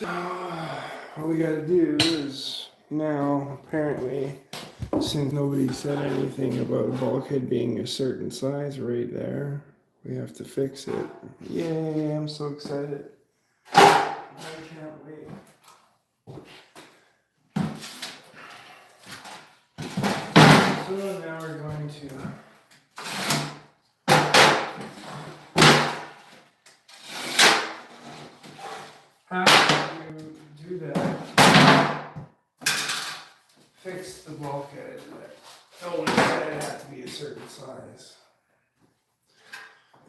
So what we gotta do is now, apparently, since nobody said anything about a bulkhead being a certain size right there, we have to fix it. Yay, I'm so excited. I can't wait. So now we're going to have to do that. Fix the bulkhead. No one said it had to be a certain size.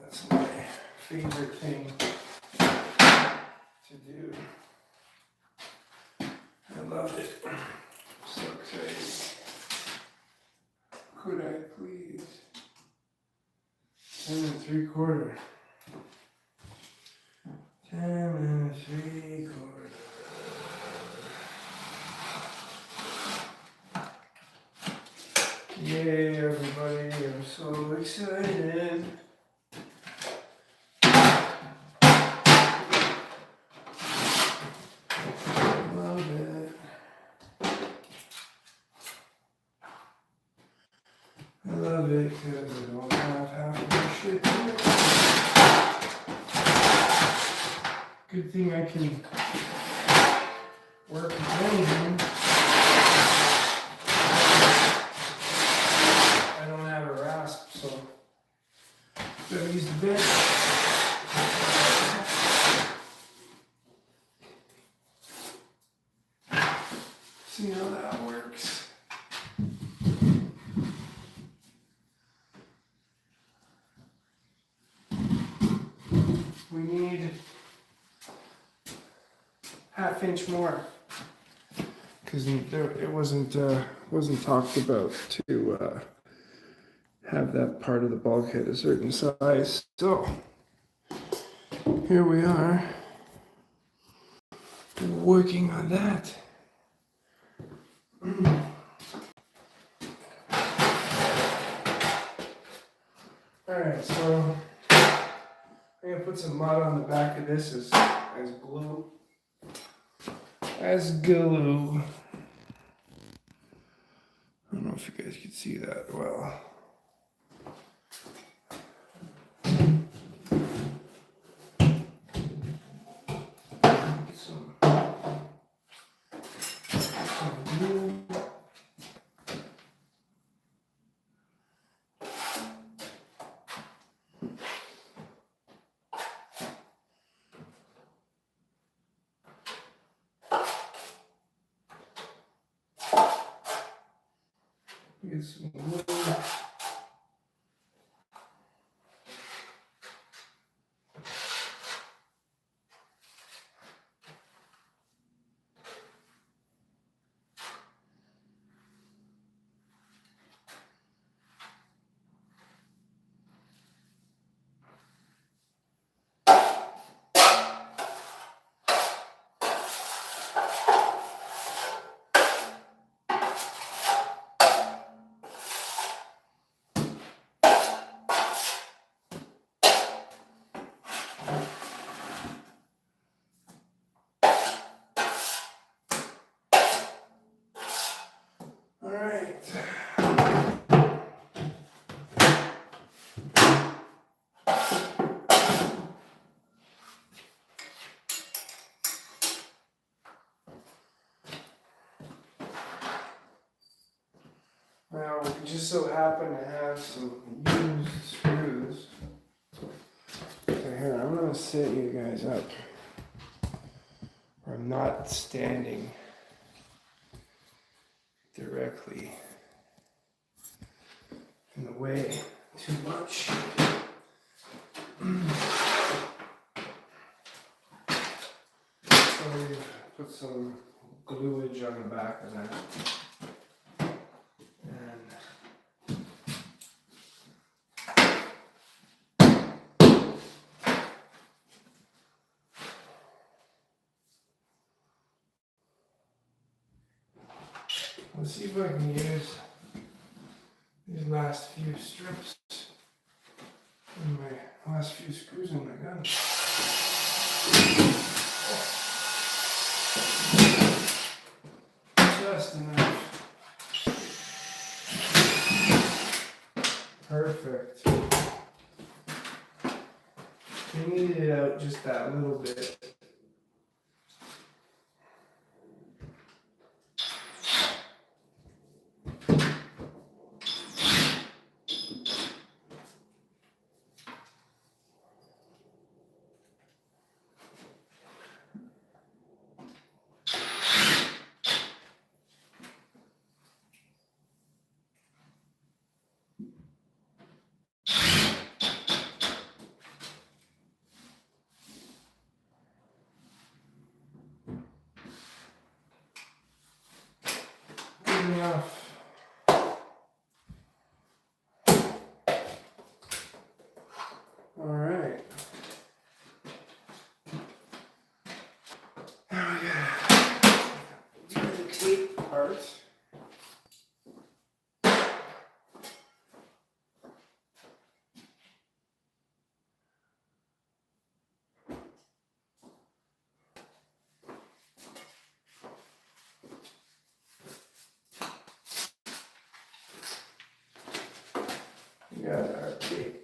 That's my favorite thing to do. I love it. I'm so excited. Could I please? 10 3/4. 10 3/4. Yay, everybody, I'm so excited. Love it. I love it because I don't have half of the shit here. Good thing I can work with anything. I don't have a rasp, so gotta use the bit. See how that works. We need ½ inch more because it wasn't talked about to have that part of the bulkhead a certain size. So here we are working on that. Alright, so I'm gonna put some mud on the back of this as glue. As glue. I don't know if you guys can see that well. Some glue. Get some glue. Now, we just so happen to have some used screws. So here, I'm going to set you guys up where I'm not standing directly in the way too much. So we've put some gluage on the back of that. Let's see if I can use these last few strips and my last few screws in my gun. Perfect. We need it out just that little bit. Good enough. All right. Now we gotta do the tape part. We got our tape.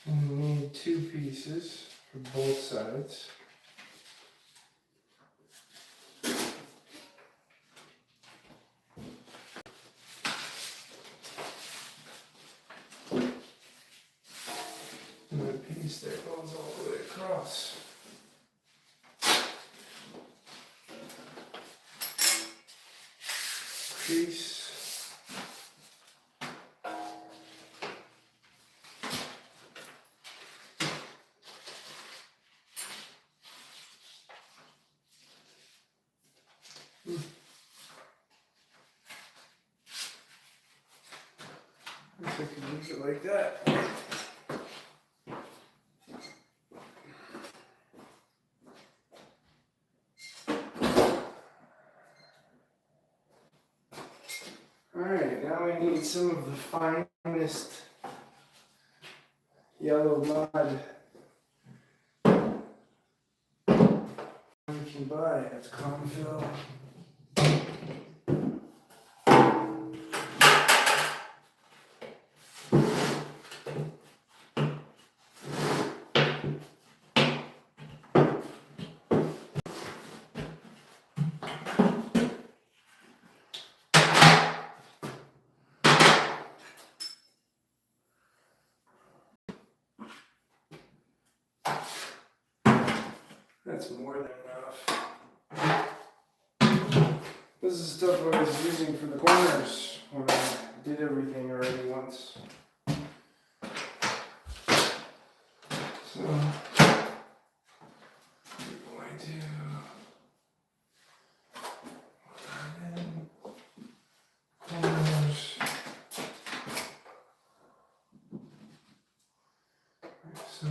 And we need 2 pieces for both sides. And a piece that goes all the way across. Crease. I think I can use it like that. Alright, now we need some of the finest yellow mud we can buy at Confill. That's more than enough. This is stuff I was using for the corners when I did everything already once. So, we're going to corners. So,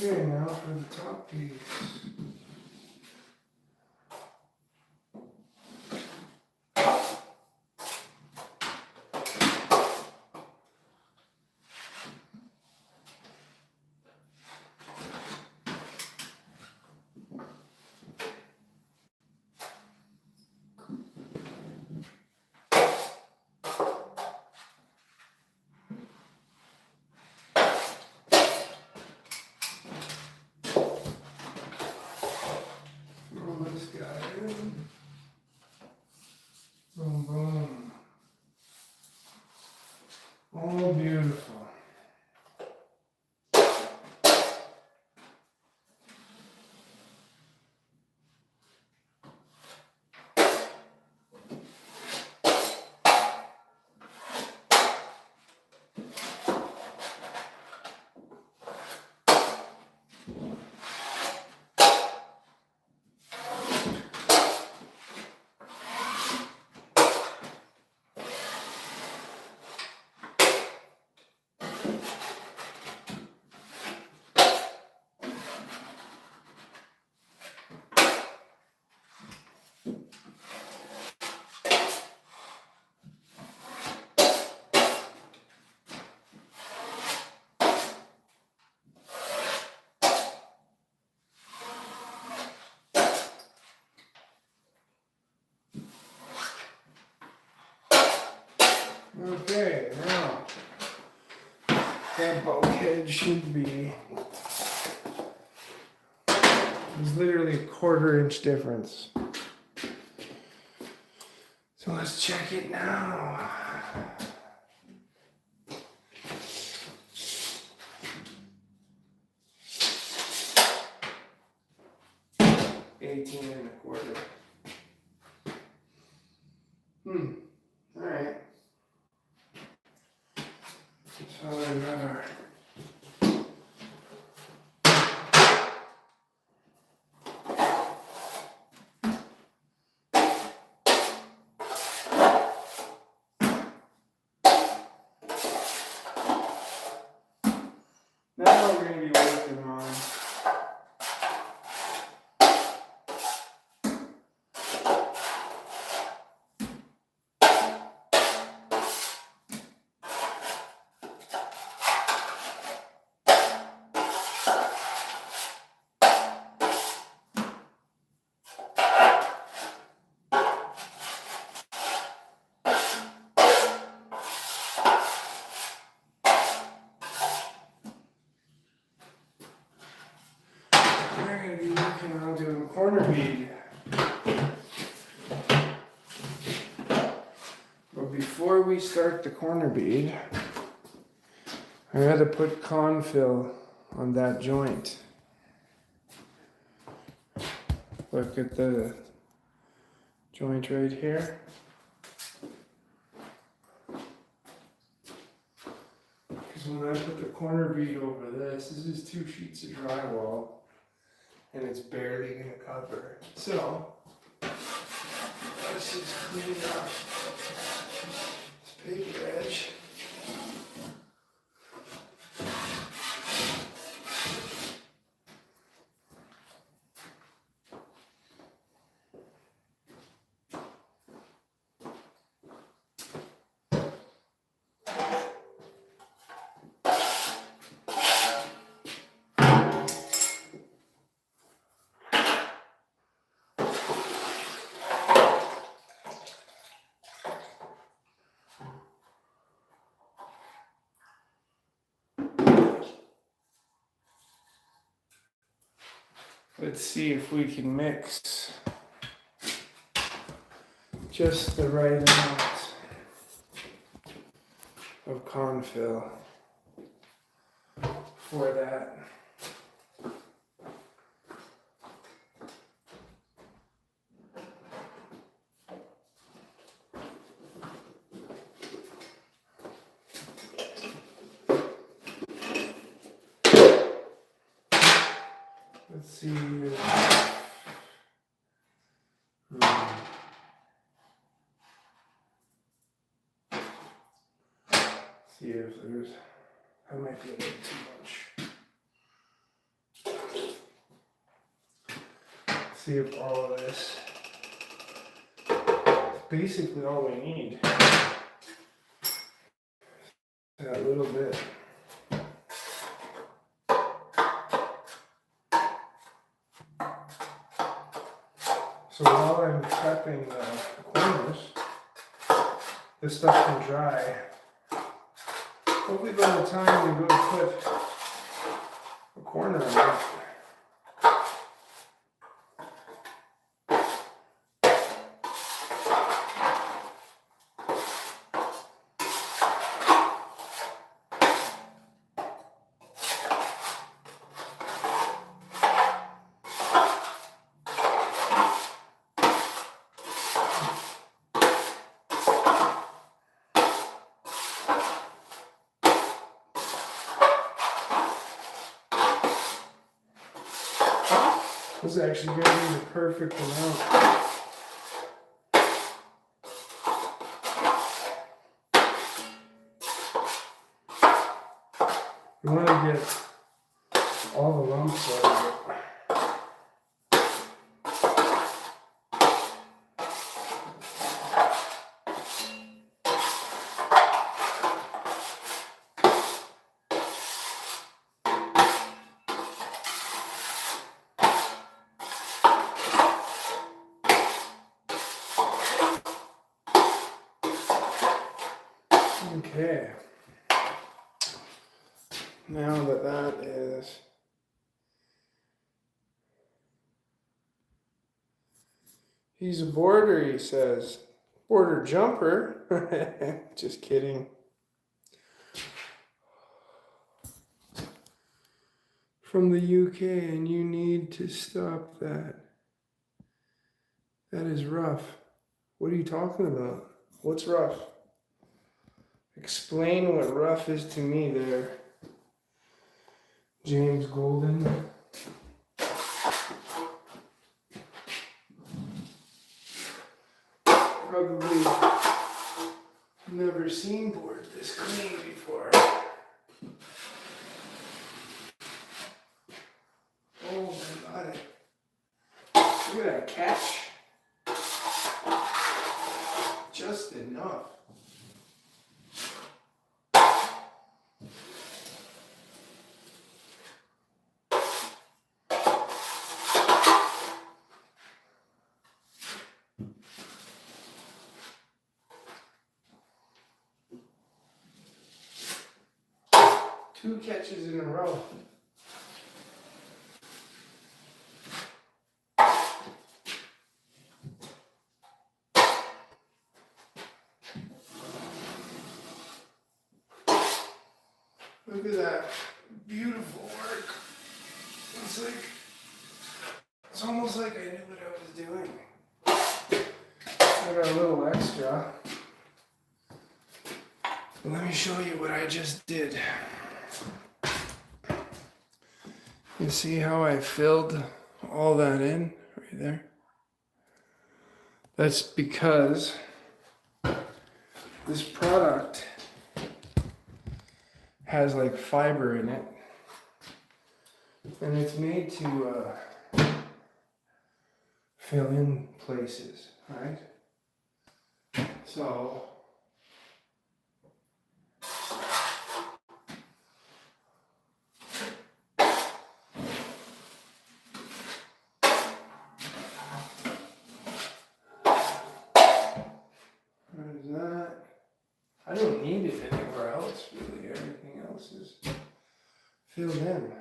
Okay, now for the top piece. Throw this guy in. Boom, boom. All beautiful. Okay, now that bulkhead should be, there's literally a 1/4 inch difference. So let's check it now. $18.25. Alright. So another. Now we're going to be working on doing corner bead. But before we start the corner bead, I had to put confill on that joint. Look at the joint right here. Because when I put the corner bead over this is 2 sheets of drywall, and it's barely going to cover. So, let's just clean up this paper edge. Let's see if we can mix just the right amount of confill for that. Let's see here. See if there's, that might be a little too much. See if all of this, basically all we need. That little bit. So while I'm prepping the corners, this stuff can dry. Hopefully by the time we go to put a corner on it, this is actually going to be the perfect amount. You want to get all the lumps out of it. Okay, now that that is he's a boarder, he says. Border jumper. Just kidding. From the UK, and you need to stop that. That is rough. What are you talking about? What's rough? Explain what rough is to me there, James Golden. Probably never seen board this clean before. Oh my God. Look at that catch. Just enough. Two catches in a row. Look at that beautiful work. It's almost like I knew what I was doing. I got a little extra. Let me show you what I just did. You see how I filled all that in right there? That's because this product has like fiber in it, and it's made to fill in places, right? So that. I don't need it anywhere else, really. Everything else is filled in.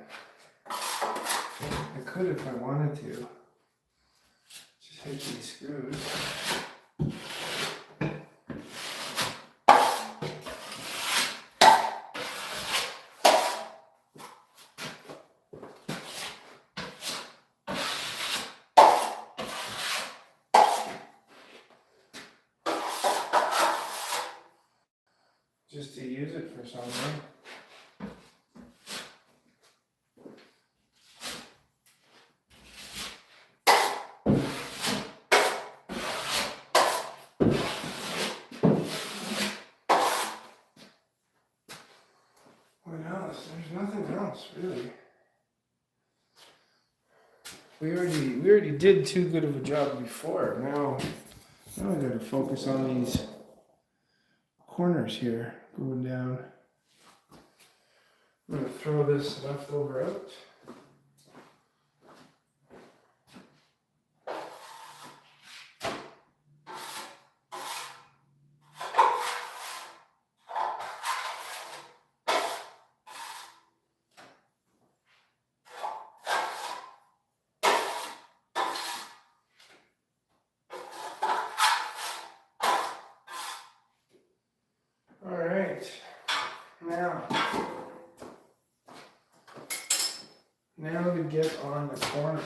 I could could if I wanted to. Just hit these screws. Just to use it for something. What else? There's nothing else really. We already did too good of a job before. Now I gotta focus on these corners here going down. I'm gonna throw this leftover out. All right, now to get on the corner.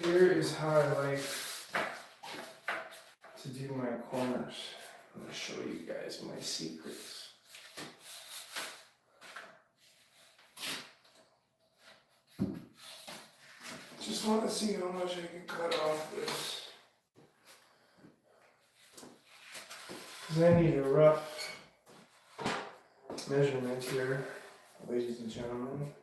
Here is how I like to do my corners. I'm going to show you guys my secrets. Just want to see how much I can cut off this. Because I need a rough measurement here, ladies and gentlemen.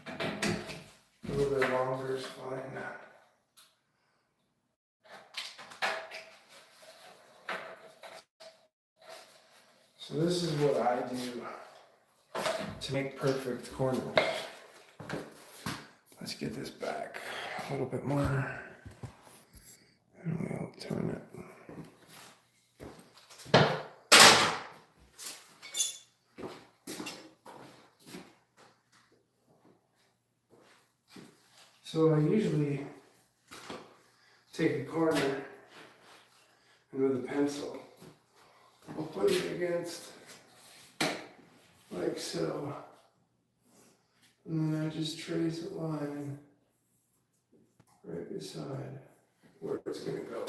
A little bit longer is fine. So this is what I do to make perfect corners. Let's get this back a little bit more. And we'll turn it. So I usually take a corner and with a pencil, I'll put it against like so. And then I just trace a line right beside where it's going to go.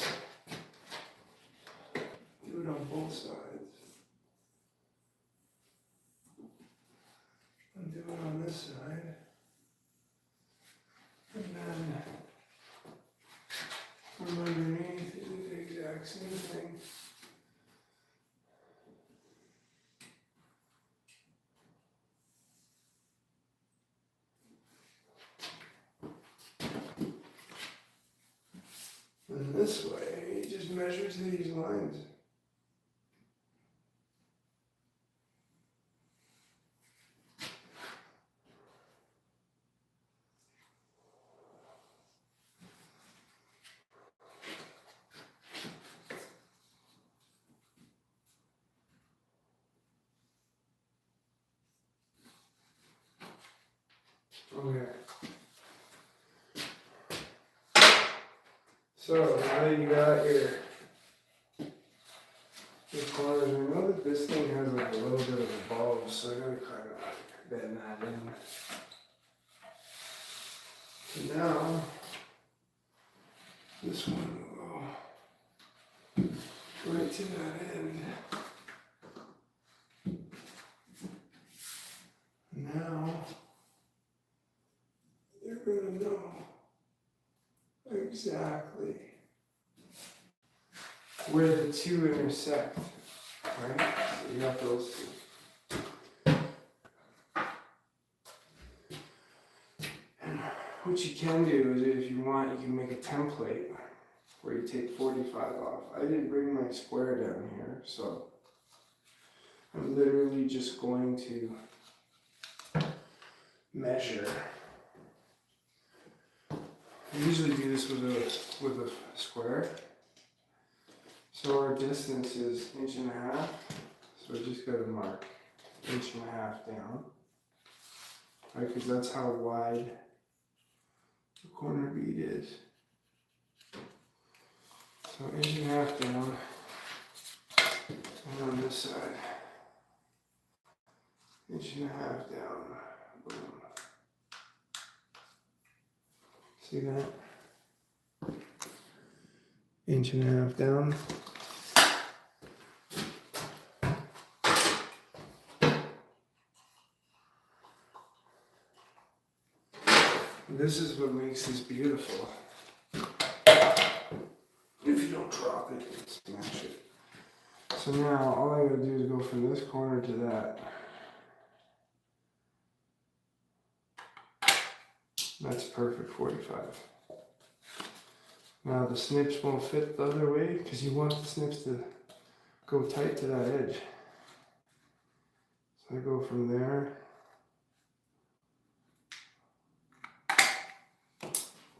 Do it on both sides. And do it on this side. And then from underneath, do the exact same thing. And this way, it just measures these lines. Okay. So now that you got your corners, I know that this thing has like a little bit of a bulge, so I gotta kind of like bend that in. So now this one will go right to that end. Now you're gonna know exactly where the two intersect, right? So you got those two. And what you can do is, if you want, you can make a template where you take 45 off. I didn't bring my square down here, so I'm literally just going to measure. I usually do this with a square. So our distance is 1.5 inches. So I just got to mark 1.5 inches down. Right, because that's how wide the corner bead is. So 1.5 inches down. And on this side, 1.5 inches down. Boom. See that? 1.5 inches down. This is what makes this beautiful. If you don't drop it, smash it. So now all I gotta do is go from this corner to that. That's perfect 45. Now the snips won't fit the other way because you want the snips to go tight to that edge. So I go from there.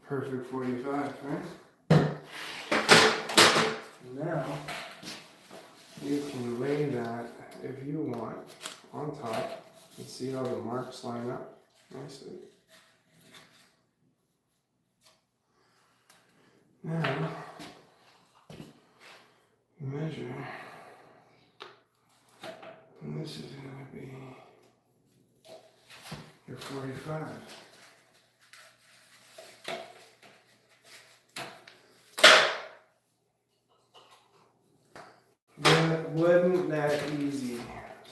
Perfect 45, right? Now you can lay that, if you want, on top and see how the marks line up nicely. Now, measure, and this is going to be your 45. But wasn't that easy?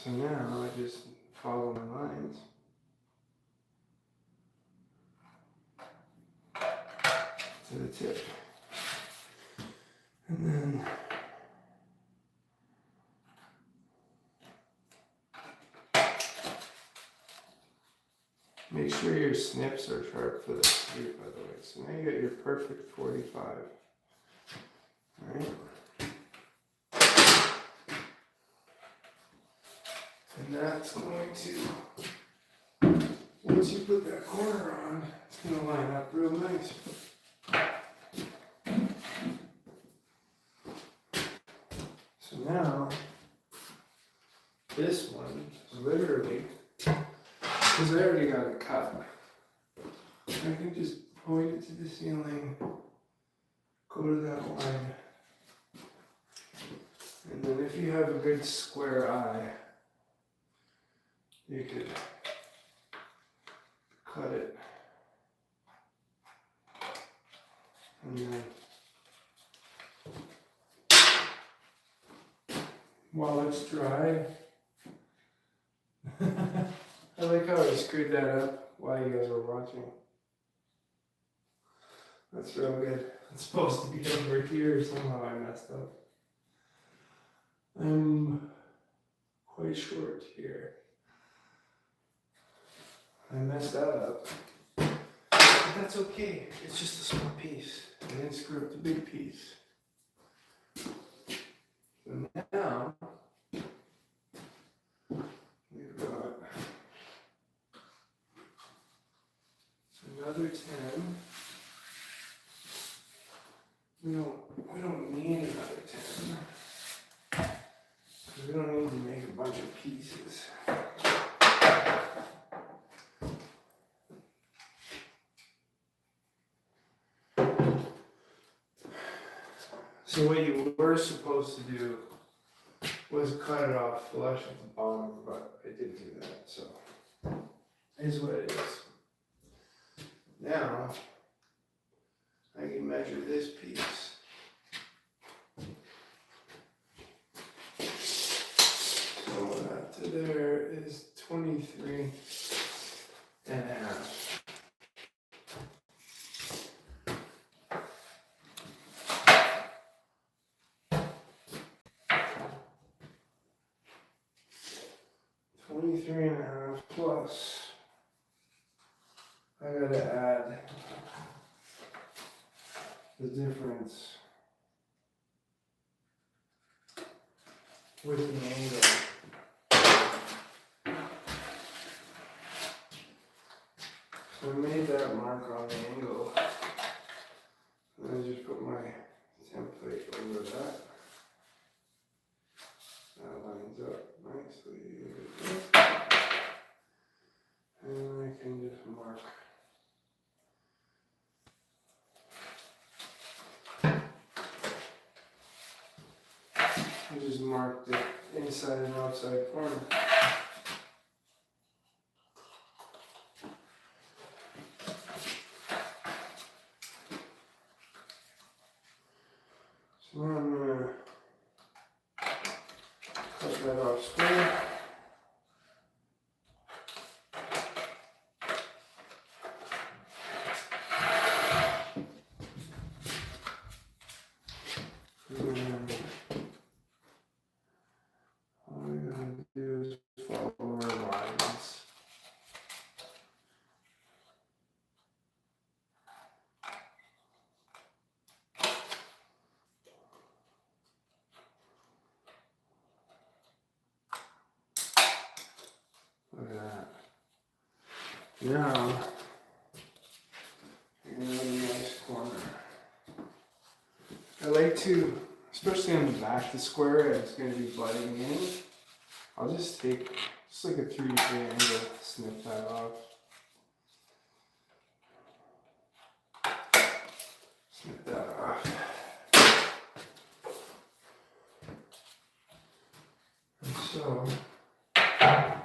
So now I just follow my lines. To the tip. And then make sure your snips are sharp for this too, by the way. So now you got your perfect 45. Alright? And that's going to, once you put that corner on, it's going to line up real nice. So now, this one is literally, because I already got it cut, I can just point it to the ceiling, go to that line, and then if you have a good square eye, you could cut it, and then while it's dry, I like how I screwed that up while you guys were watching. That's real good. It's supposed to be over here, somehow I messed up. I'm quite short here. I messed that up. But that's okay. It's just a small piece. I didn't screw up the big piece. So now, we've got another 10. We don't need another 10. Because we don't need to make a bunch of pieces. So what you were supposed to do was cut it off flush at the bottom, but I didn't do that, so it is what it is. Now, I can measure this piece. So that to there is 23 and a half. Three and a half plus I gotta add the difference with the angle. So I made that mark on the angle. And I just put my template over that. That lines up nicely. And I can just mark. I just mark the inside and outside corner. So now I'm going to cut that off square. And all we gotta do is follow our lines. Look at that. Now, you're gonna have a nice corner. I like to, especially on the back, the square it's going to be butting in. I'll just take, just like a 3-degree angle, snip that off. Snip that off. And so, that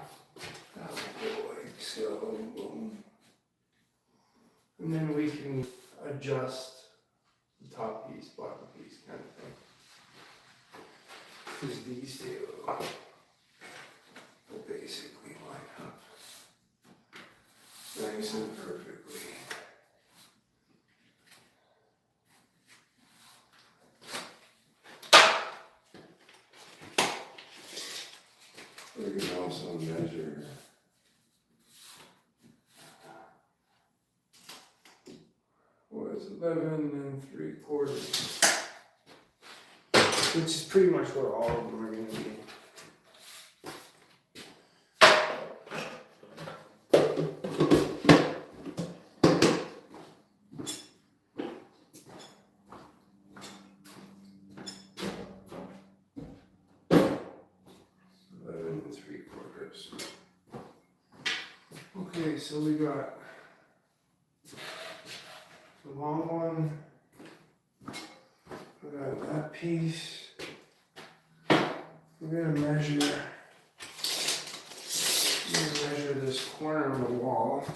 will go like so. Boom. And then we can adjust the top piece, bottom piece kind of thing. Because these two will basically line up nice and perfectly. We can also measure was 11 3/4, which is pretty much what all of them are going to be. Okay, so we got the long one, we got that piece, we're going to measure this corner of the wall.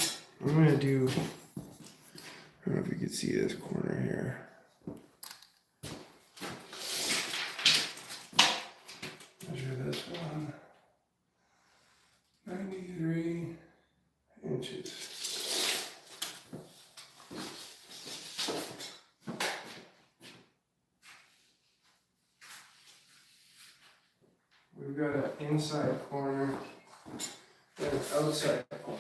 I'm going to do, I don't know if you can see this corner here. Measure this one, 93 inches. We've got an inside corner and an outside corner.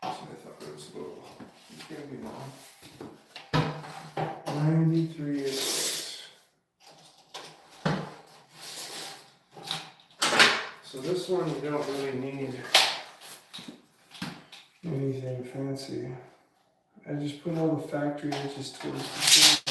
So I thought it was a little, it's gonna be long. 93 inches. So this one you don't really need anything fancy. I just put all the factory inches towards the center.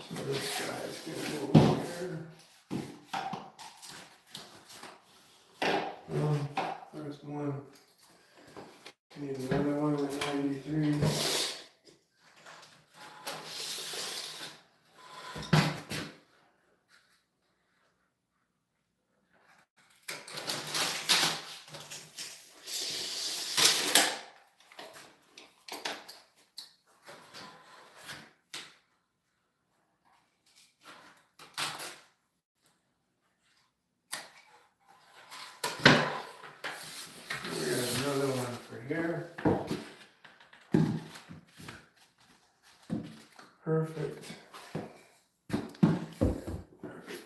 So this guy's gonna go over here. There's one. Need another one with 93. We got another one for here. Perfect.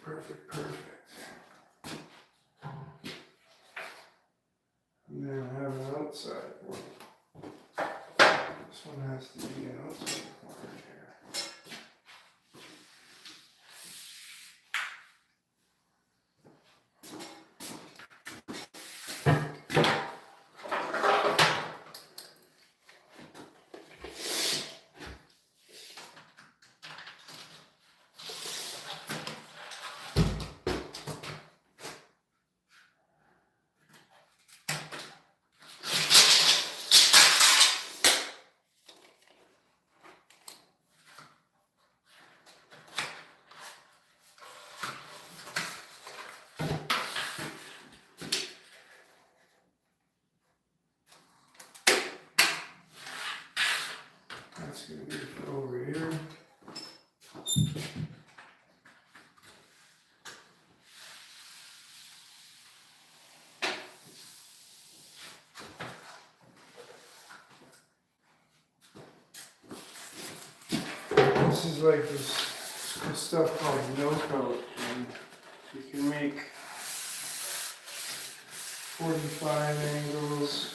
Perfect. And then I have an outside one. This one has to be an outside corner here. That's going to be for over here. This is like this stuff called no coat, and you can make 45 angles.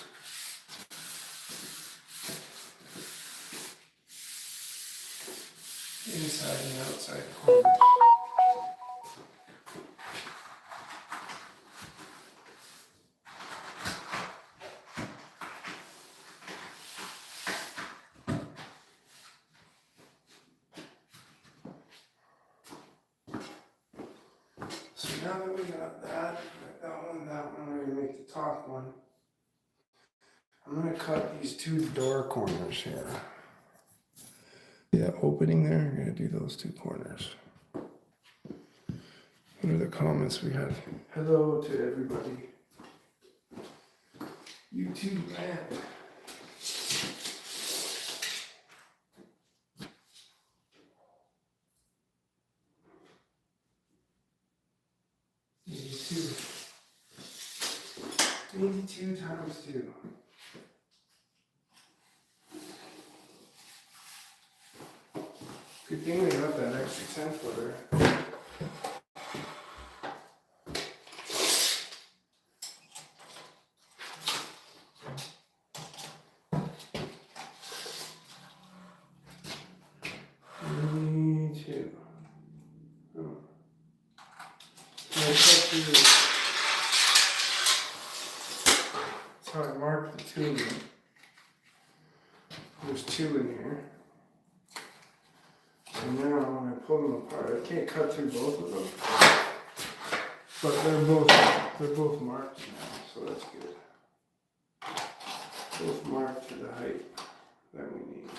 Inside and outside corners. So now that we got that one, we're going to make the top one. I'm going to cut these two door corners here. Yeah, opening there, I'm going to do those two corners. What are the comments we had? Hello to everybody. YouTube man. Maybe 2 times 2. Good thing we got that extra 10 footer. Me too. Oh. That's how I marked the 2 of them. There's 2 in here. And now when I pull them apart, I can't cut through both of them. But they're both marked now, so that's good. Both marked to the height that we need.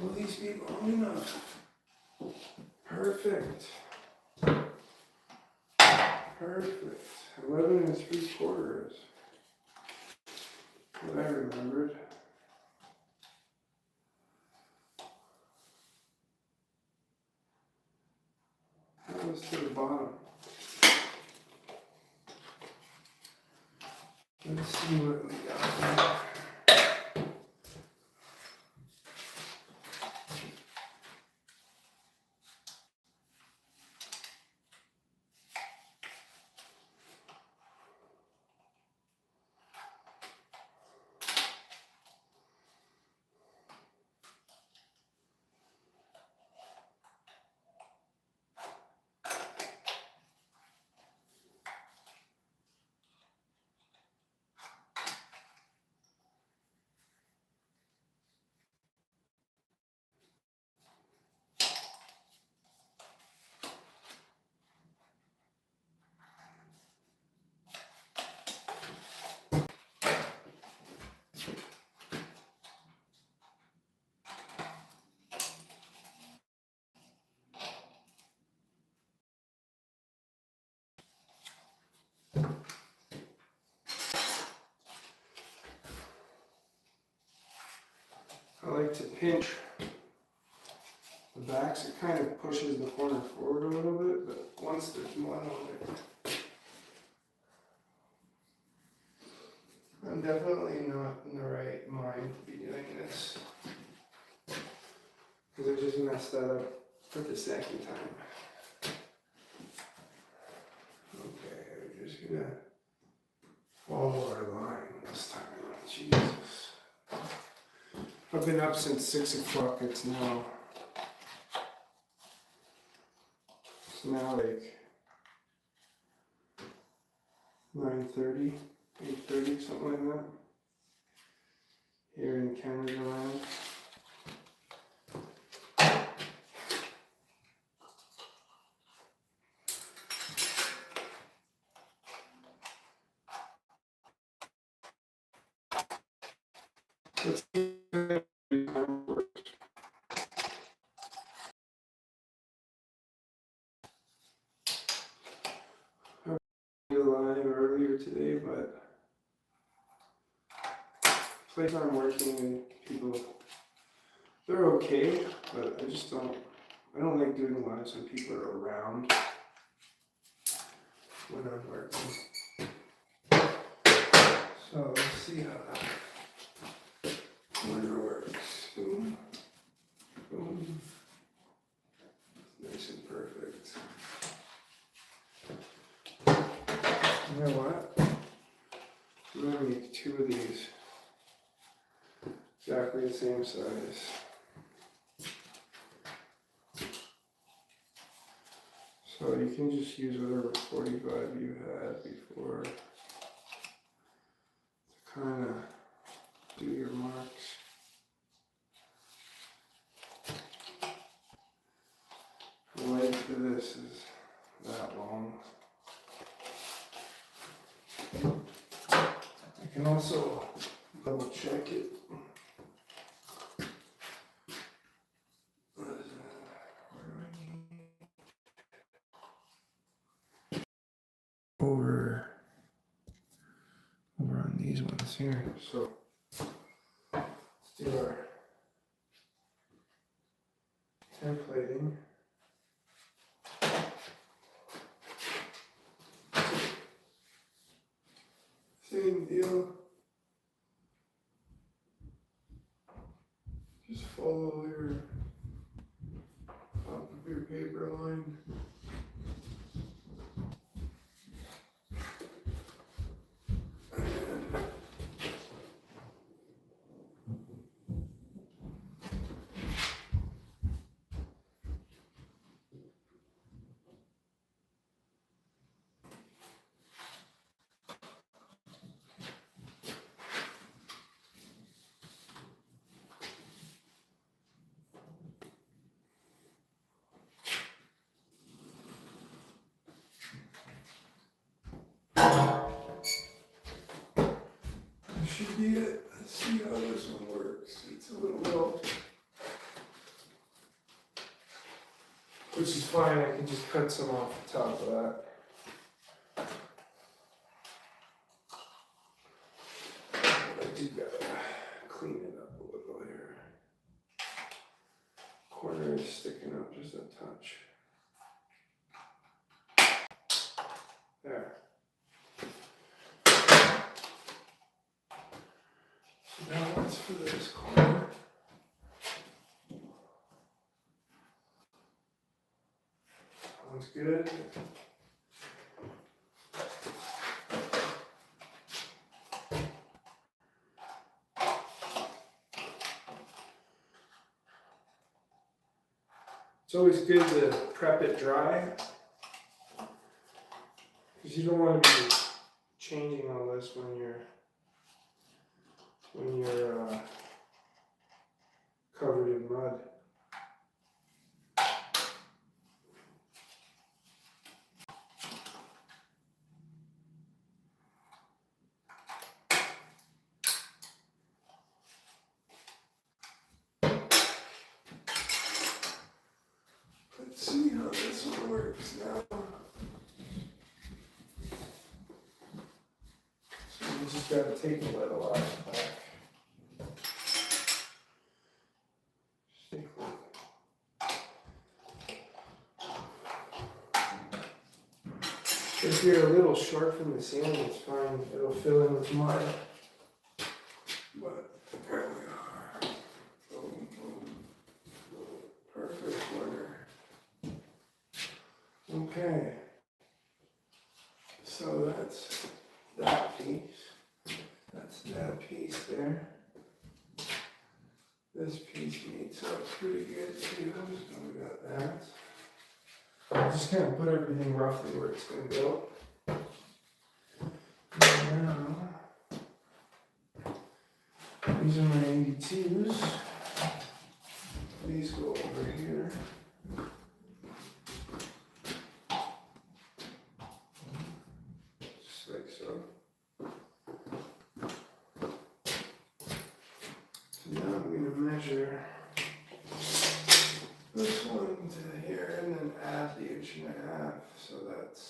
Will these be long enough? Perfect. Perfect. 11 3/4. What I remembered. That was to the bottom. Let's see what we got here. to pinch the backs. It kind of pushes the corner forward a little bit, but once there's mud on it, I'm definitely not in the right mind to be doing this, because I just messed that up for the second time. Okay, we're just gonna follow our line this time. Jesus. I've been up since 6 o'clock. It's now like 9:30, 8:30, something like that. Here in Canada land. Let's see if it works. I was live earlier today, but place I'm working and people, they're okay, but I don't like doing lives when people are around when I'm working. So let's see how that corner works. Boom, boom. Nice and perfect. You know what? I'm gonna make 2 of these exactly the same size. So you can just use whatever 45 you had before to kind of do your marks. The length of this is that long. I can also double check it. Over on these ones here. So let's do our templating. Same deal. Just follow your top of your paper line. Should be it. Let's see how this one works. It's a little low. Which is fine, I can just cut some off the top of that. I do gotta clean it up a little here. Corner is sticking up just a touch. There. So now what's for this corner? That one's good. It's always good to prep it dry, because you don't want to be changing all this when you're covered in mud. Let's see how this one works now. So you just gotta take a little out of the back. If you're a little short from the ceiling, it's fine. It'll fill in with mud. But there we are. Boom, boom. Perfect order. Okay. So that's that piece. That's that piece there. This piece meets up pretty good too. So we got that. I'll just kind of put everything roughly where it's going to go. And now, these are my 82s. These go over here. Just like so. So now I'm going to measure this one to here and then add the 1.5 inches. So that's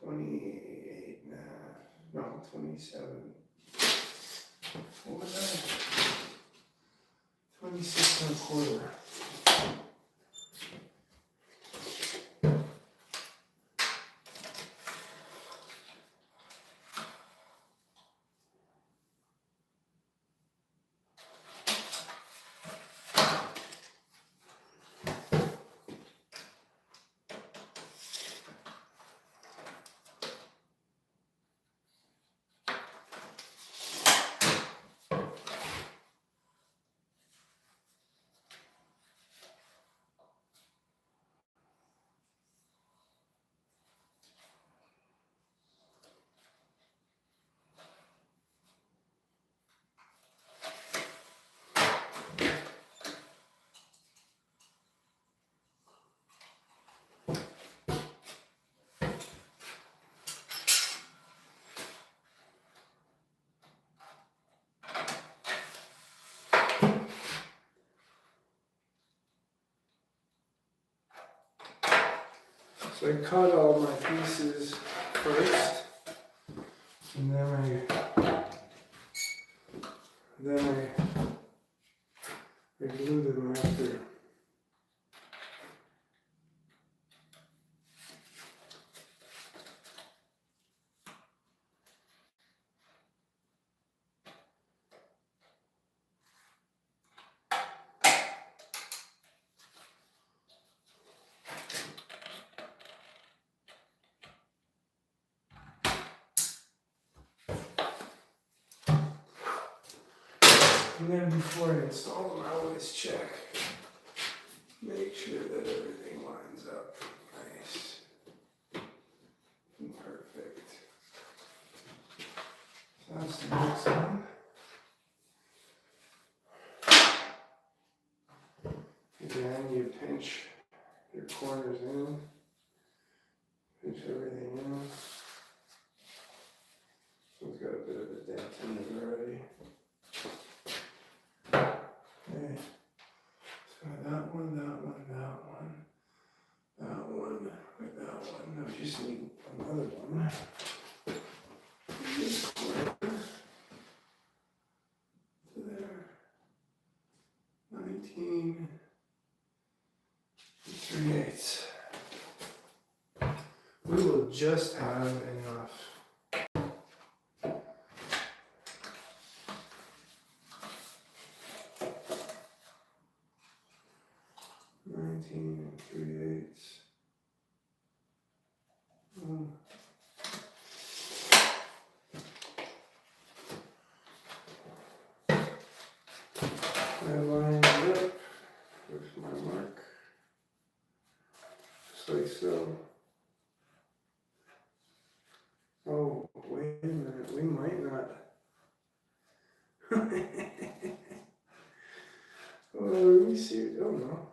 28.5. No, 27. What was that? 26.25. So I cut all my pieces first, and then I glue them after. And then before I install them, I always check. Make sure that everything lines up nice and perfect. So that's the next one. Again, you pinch your corners in, pinch everything in. So it's got a bit of a dent in it already. Okay. So that one, that one, that one, that one, with that one. Now we just need another one. This one to there. 19 3/8. We will just have enough. I line it up with my mark, just like so. Oh, wait a minute, we might not. Oh, are we serious? Oh no.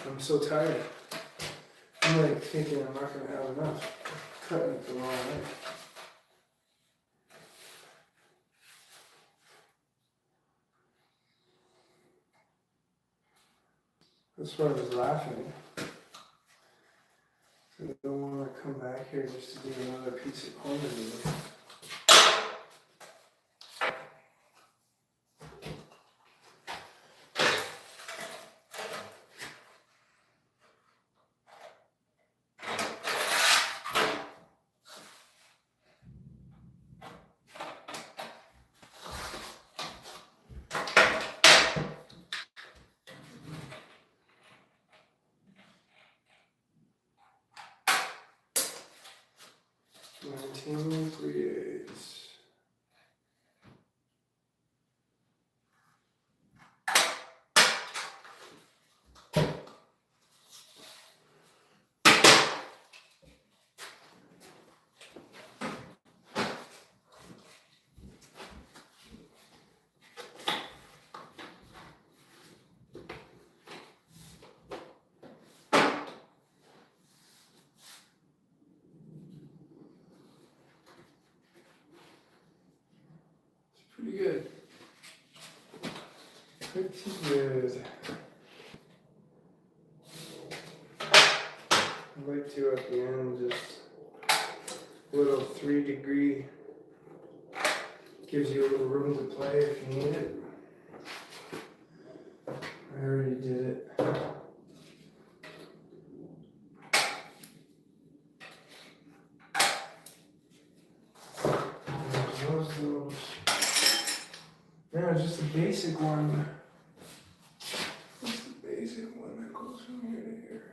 I'm so tired. I'm like thinking I'm not going to have enough. Cutting it the wrong way. That's why I was laughing. I don't want to come back here just to do another piece of corner needle. 1938. Pretty good. Pretty good. I like to at the end just a little 3-degree, gives you a little room to play if you need it. I already did it. Those. Yeah, just a basic one. What's the basic one that goes from here to here?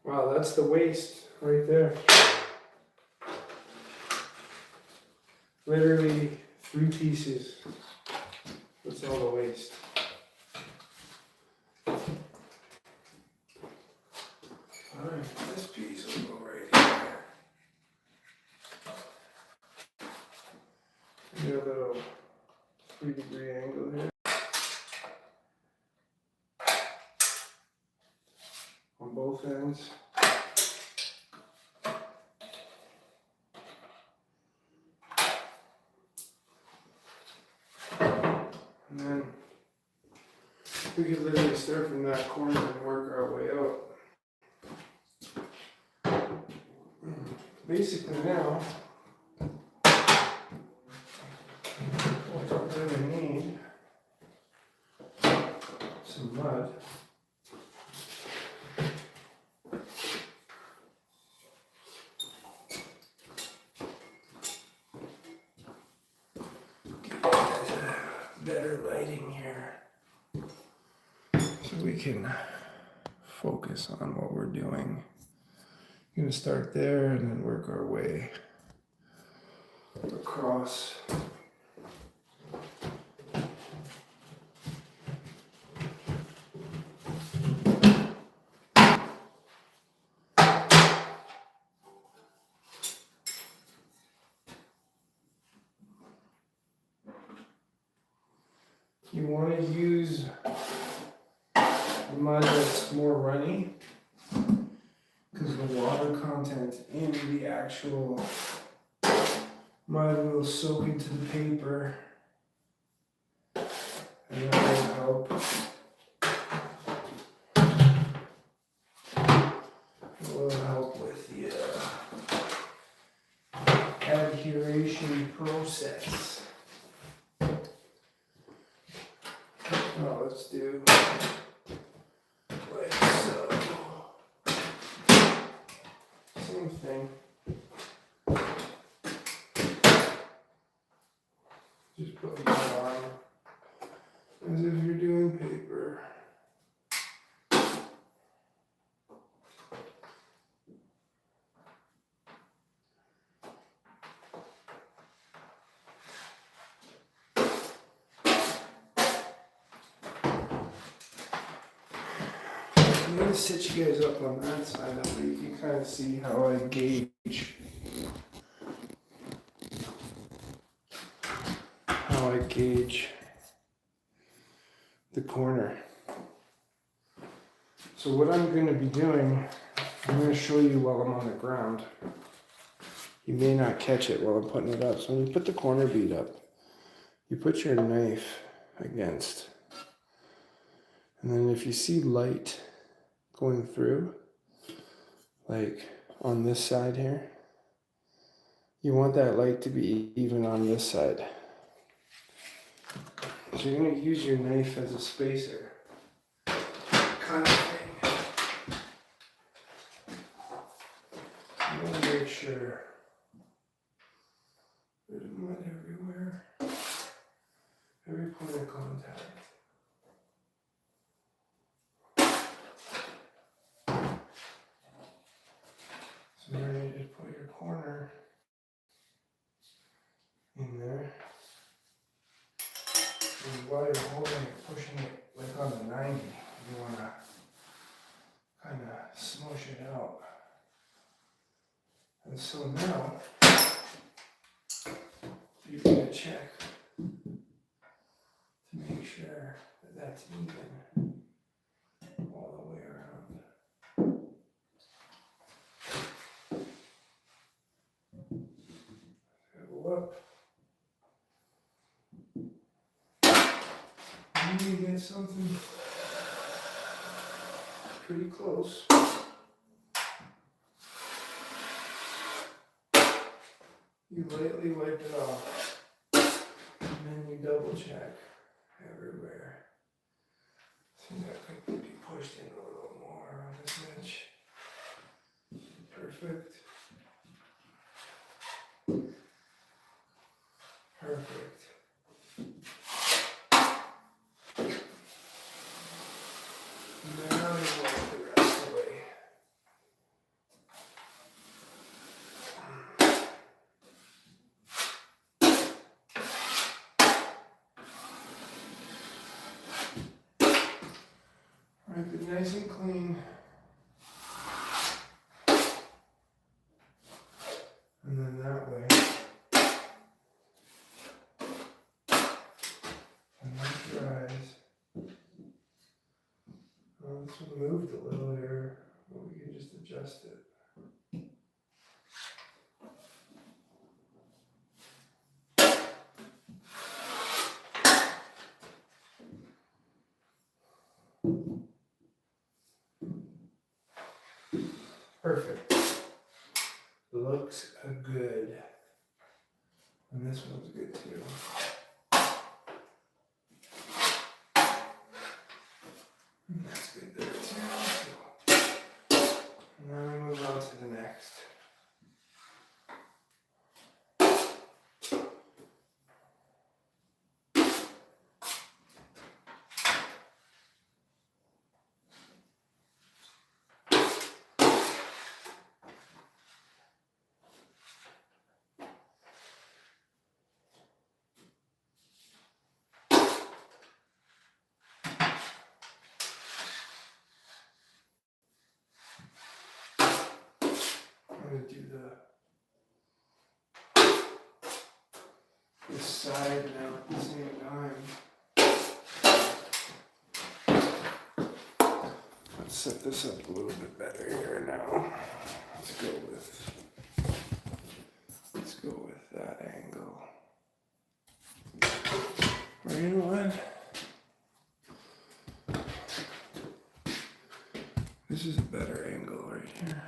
Wow, that's the waist right there. Literally 3 pieces. That's all the waist. Alright, this piece will go right here. Get a little 3-degree angle here. On both ends. And then we could literally start from that corner and work our way out. Basically now, what we're going to need some mud. Better lighting here so we can focus on what we're doing. We're gonna start there and then work our way across. You want to use mud that's more runny because the water content in the actual mud will soak into the paper, and that will help. It will help with the adheration process. Now let's do like so. Same thing. Just put it on as if you're doing paper. I'm going to set you guys up on that side of it. You can kind of see how I gauge the corner. So what I'm going to be doing, I'm going to show you while I'm on the ground. You may not catch it while I'm putting it up. So when you put the corner bead up, you put your knife against, and then if you see light going through, like on this side here, you want that light to be even on this side. So you're going to use your knife as a spacer kind of thing. sure. There's mud everywhere. Every point of contact. So now you just put your corner in there. And while you're holding it, pushing it like on the 90, you want to kind of smush it out. And so now, you're going to check to make sure that that's even all the way around. Go up. And you get something pretty close. You lightly wipe it off, and then you double check everywhere. See, that could be pushed in a little more on this edge. Perfect. Perfect. Now you wipe the rest away. Wipe it nice and clean. And then that way. And that dries. Well, this one moved a little here, but we can just adjust it. Perfect. Looks good. And this one's good too. And that's good there too. And then we move on to the next. I'm going to do this side now at the same time. Let's set this up a little bit better here now. Let's go with that angle. Or you know what? This is a better angle right here.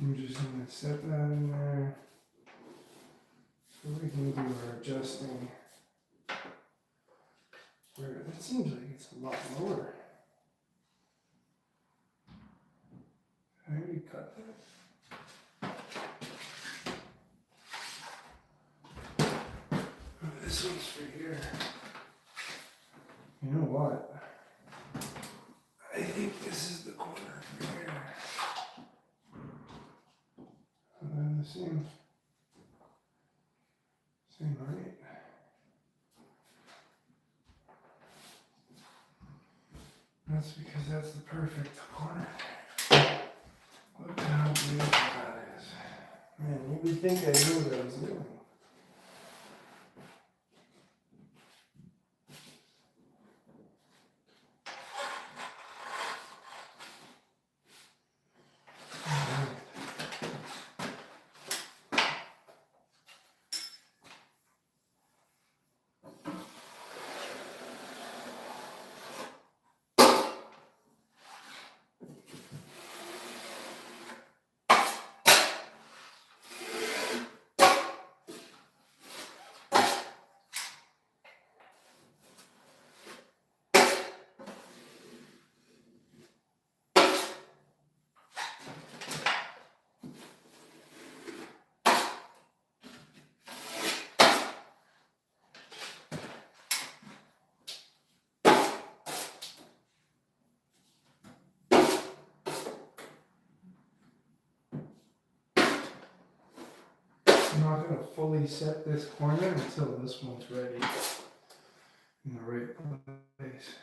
I'm just going to set that in there so we can do our adjusting. Where that seems like it's a lot lower. I already cut that. Oh, this one's for here. You know what? I think this is the corner for here. And then the same height. That's because that's the perfect corner. Look at how beautiful that is. Man, you would think I knew what I was doing. I'm not going to fully set this corner until this one's ready in the right place.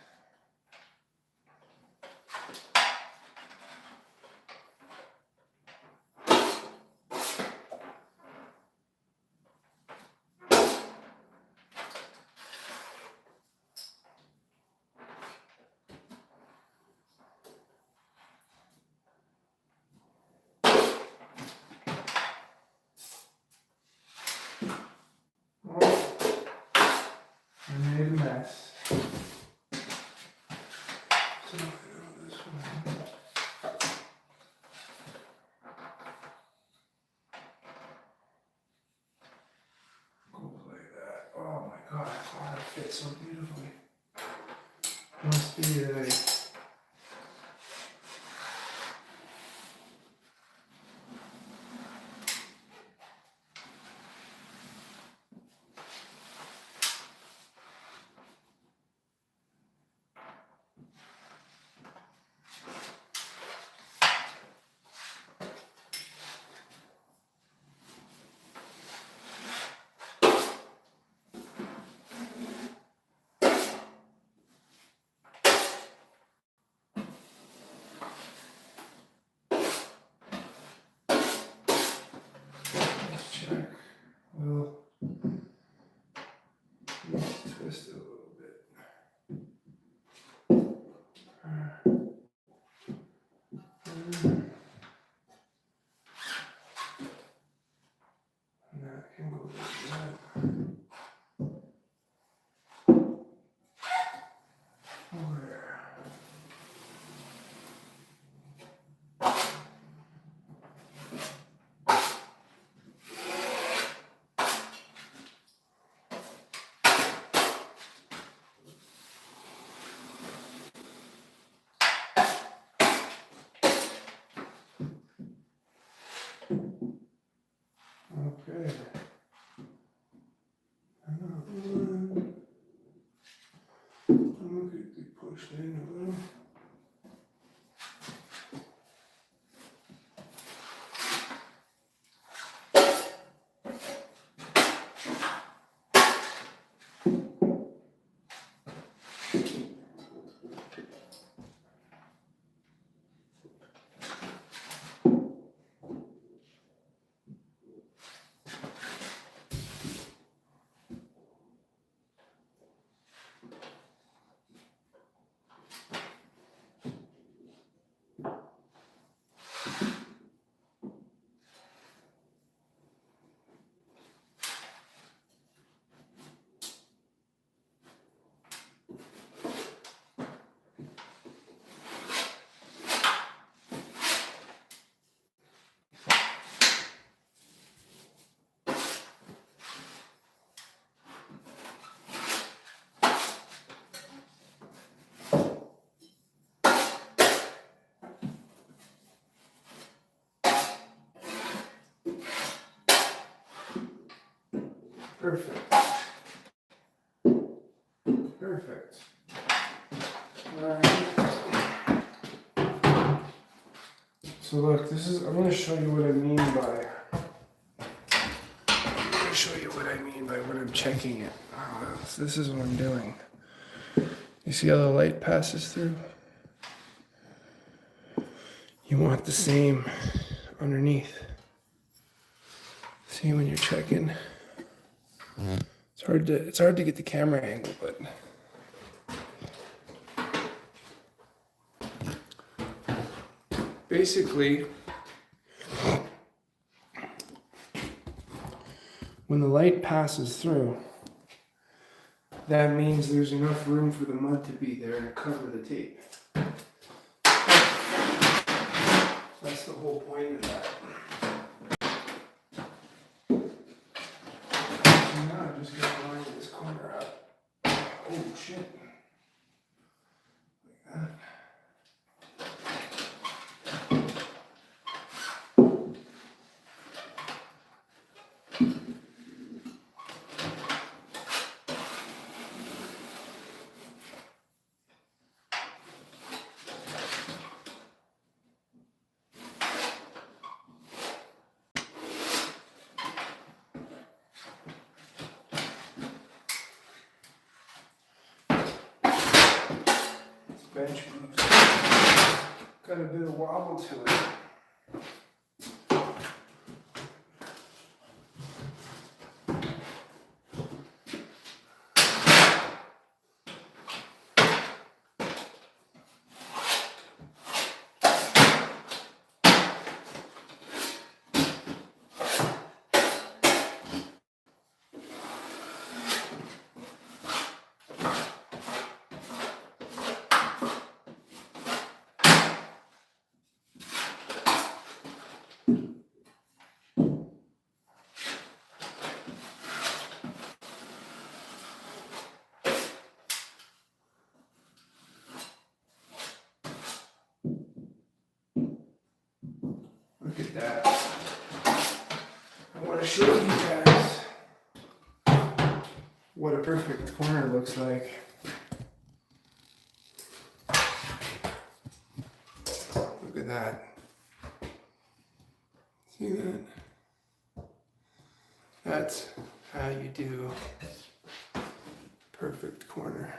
I made a mess. So this one. Goes like that. Oh my god, oh, that fits so beautifully. Must be that let's check. Well, let's twist it a little bit. And that can go like that. Over there. Okay. I'm gonna quickly push that in a little. Perfect. Perfect. Alright. So look, this is, I'm going to show you what I mean by, when I'm checking it. So this is what I'm doing. You see how the light passes through? You want the same underneath. See when you're checking. It's hard to get the camera angle, but basically when the light passes through, that means there's enough room for the mud to be there to cover the tape. That's the whole point of that. So now I'm just going to line this corner up. Oh shit. Like that. bench boost. Got a bit of wobble to it. Look at that. I want to show you guys what a perfect corner looks like. Look at that. See that? That's how you do perfect corner.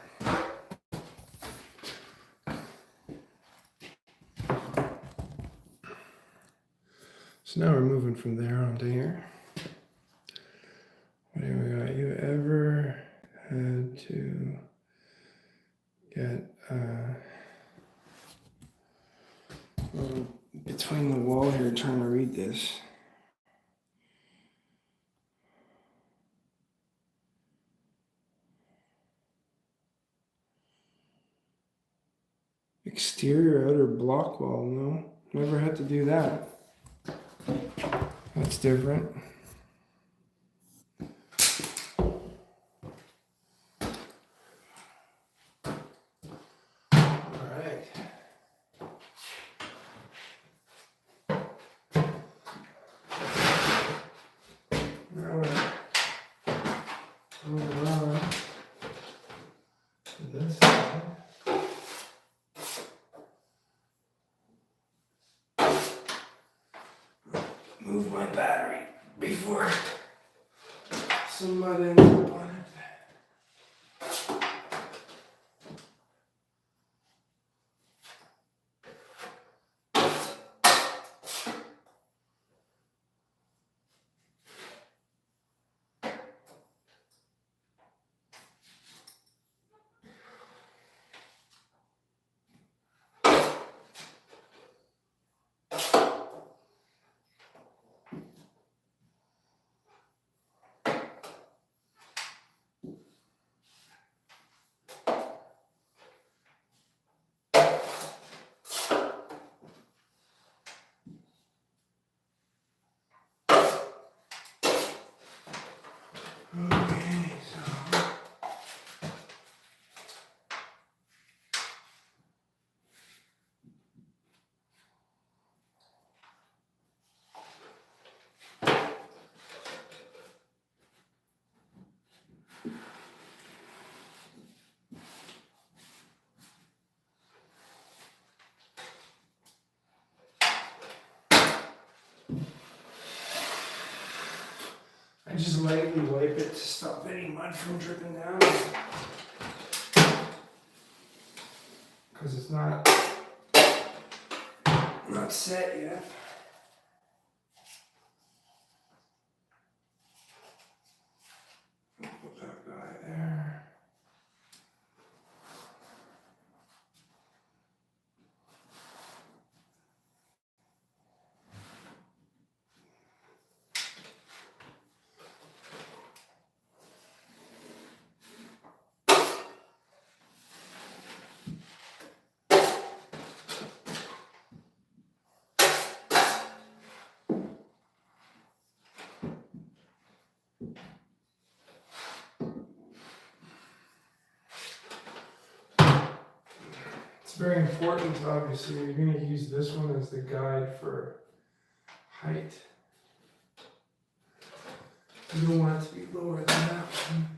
So now we're moving from there onto here. What do we got? You ever had to get between the wall here trying to read this? Exterior outer block wall, no. Never had to do that. That's different. Alright. Now we're moving on to this side. Move my battery before some mud ends up on it. Okay, so I just lightly wipe it to stop any mud from dripping down. Because it's not set yet. Put that guy there. It's very important, obviously. You're going to use this one as the guide for height. You don't want it to be lower than that one.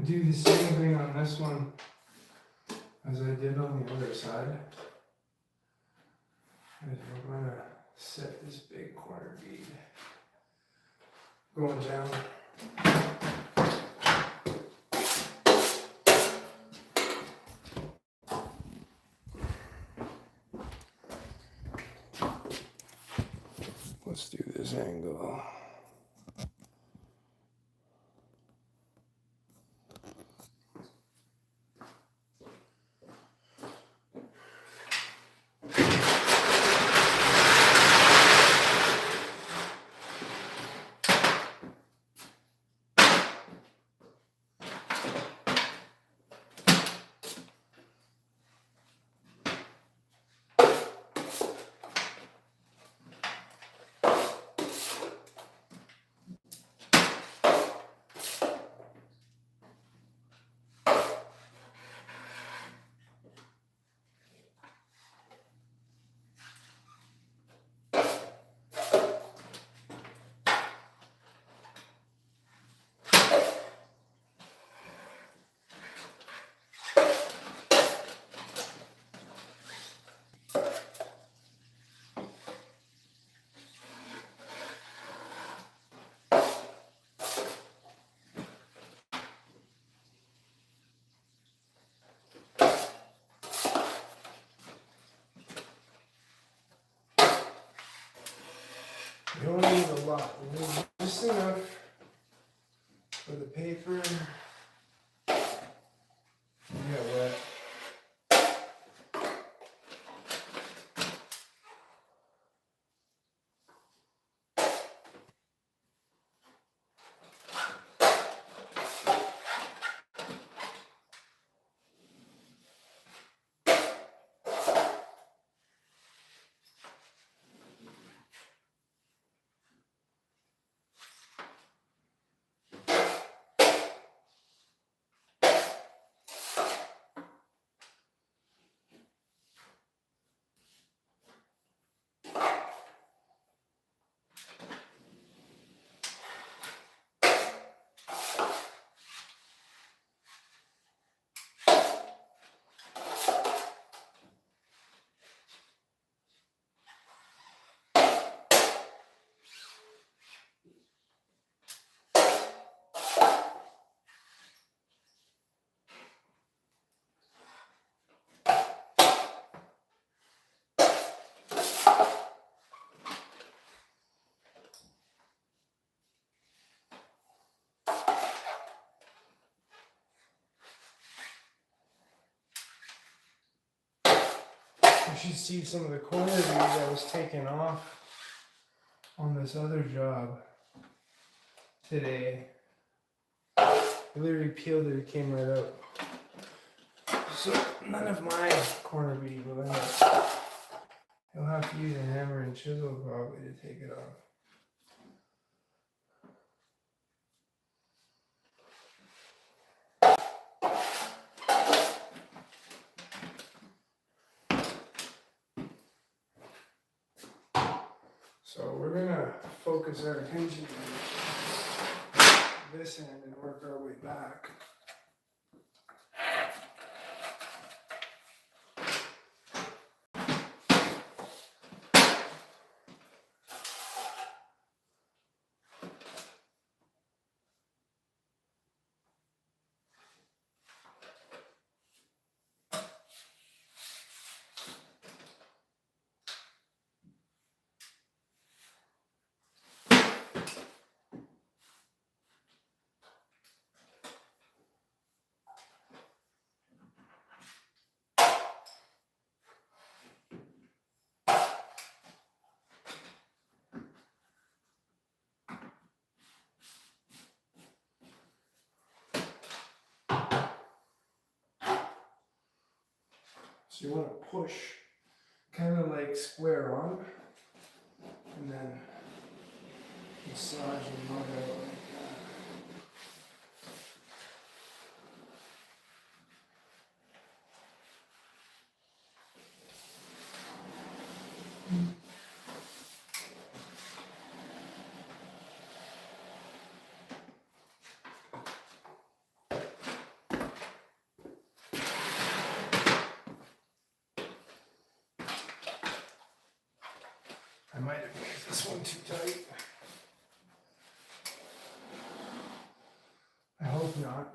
gonna do the same thing on this one as I did on the other side. And we're gonna set this big corner bead going down. Let's do this angle. You don't need a lot. You need just enough for the paper. Yeah, wet. You should see some of the corner beads that was taken off on this other job today. I literally peeled it, it came right out. So none of my corner bead will end up. You'll have to use a hammer and chisel probably to take it off. So we're gonna focus our attention on this end and work our way back. So you want to push kind of like square on and then massage your mug out like that. I might have made this one too tight. I hope not.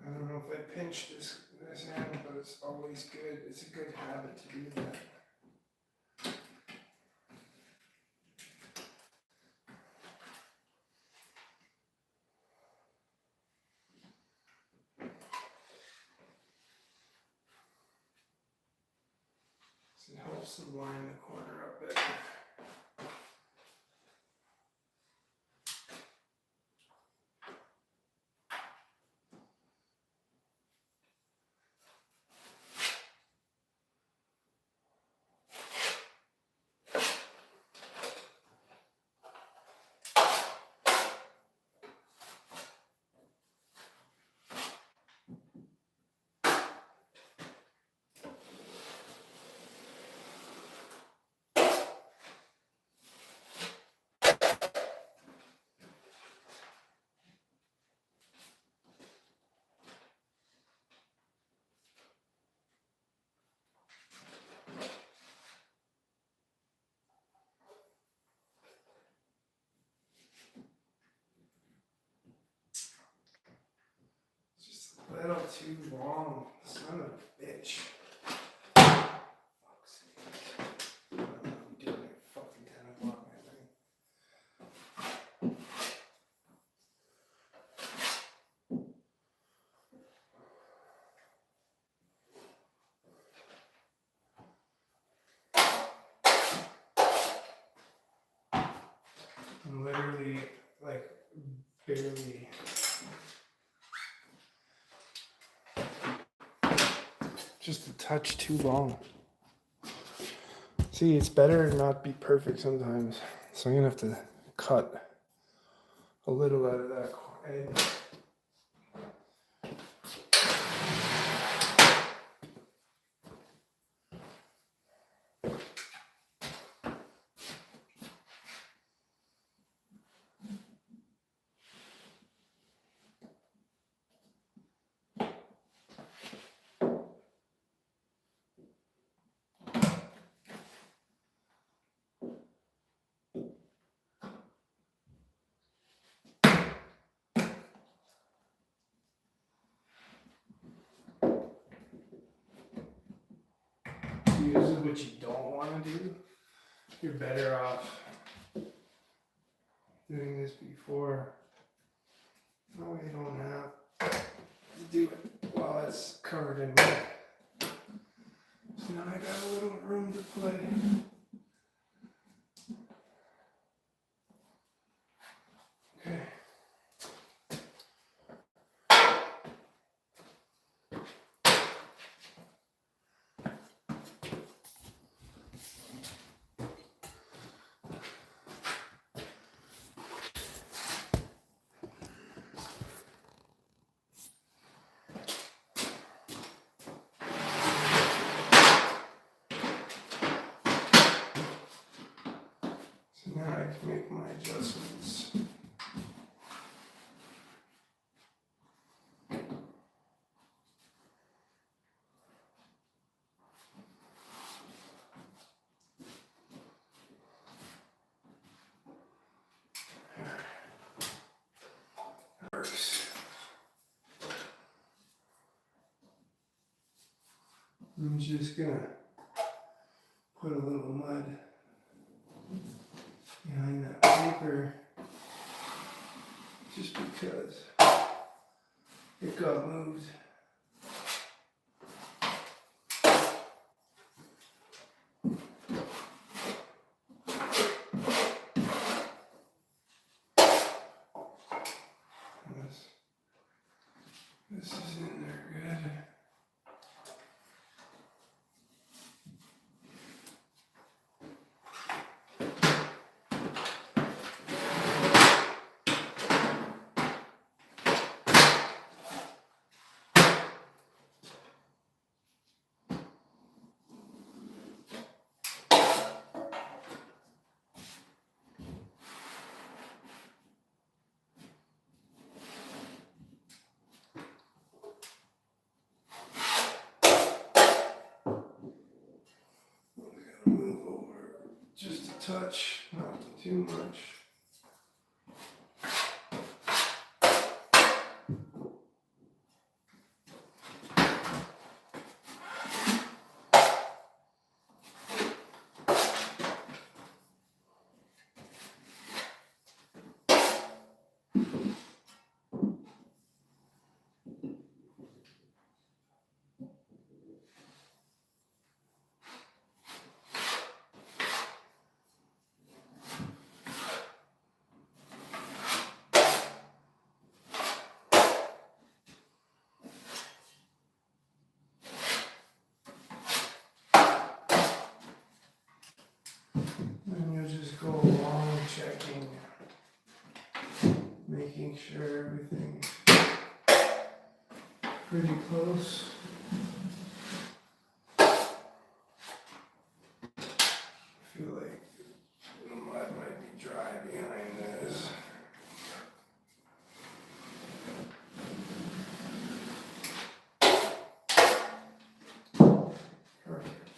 I don't know if I pinch this end, but it's always good. It's a good habit to do that. It helps to line the corner up better. It's just a little too long. Son of a bitch. Fuck's sake. I don't know what I'm doing at fucking 10 o'clock at night. I'm literally, like, barely. Just a touch too long. See, it's better to not be perfect sometimes. So I'm gonna have to cut a little out of that edge. See, this is what you don't want to do. You're better off doing this before. No, you don't have to do it while it's covered in mud. So now I got a little room to play. Okay. So now I can make my adjustments. Works. I'm just gonna put a little mud behind that paper just because it got moved. This is in there good. Move over just a touch, not too much. And you'll just go along checking, making sure everything's pretty close. I feel like the mud might be dry behind this. Perfect.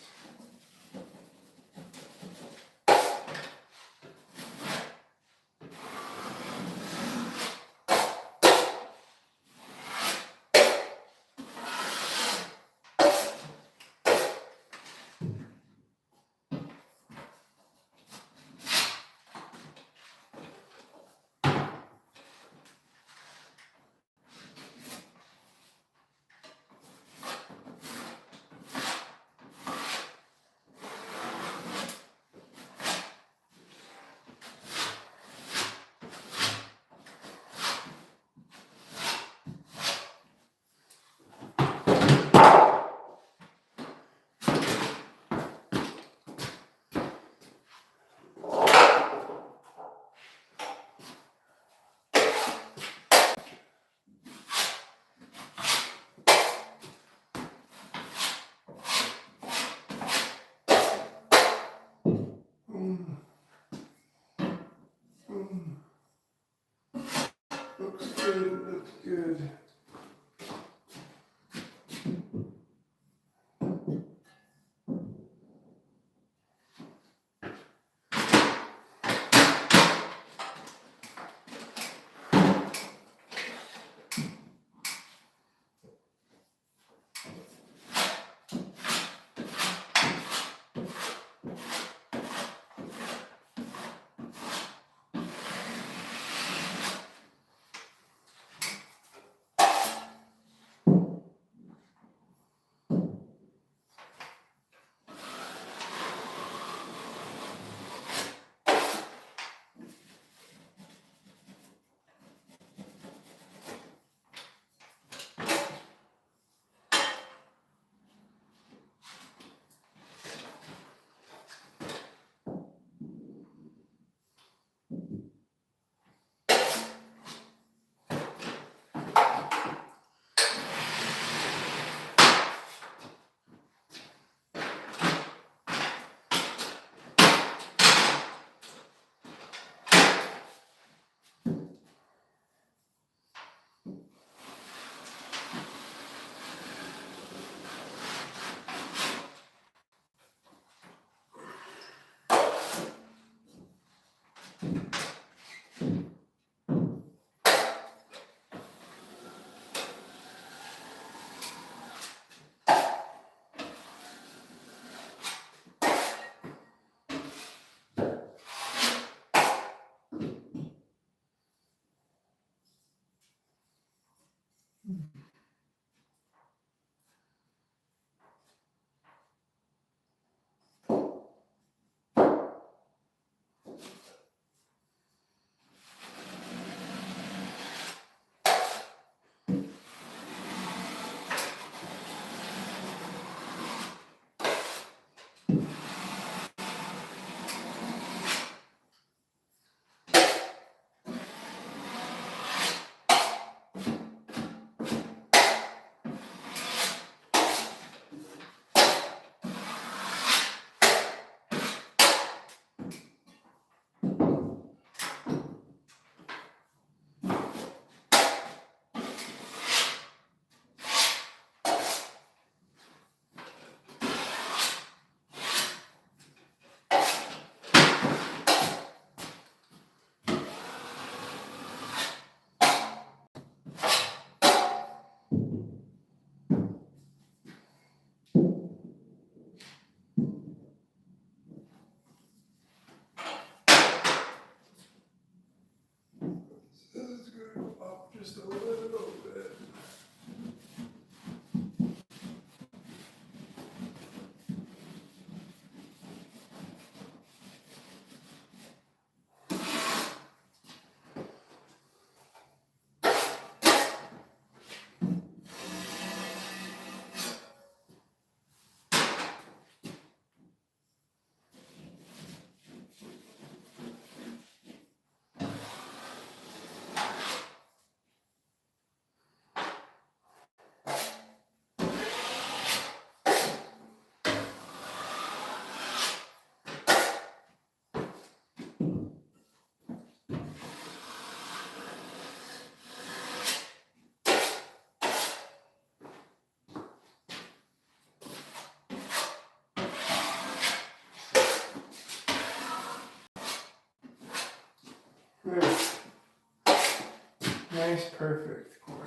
nice, perfect corner.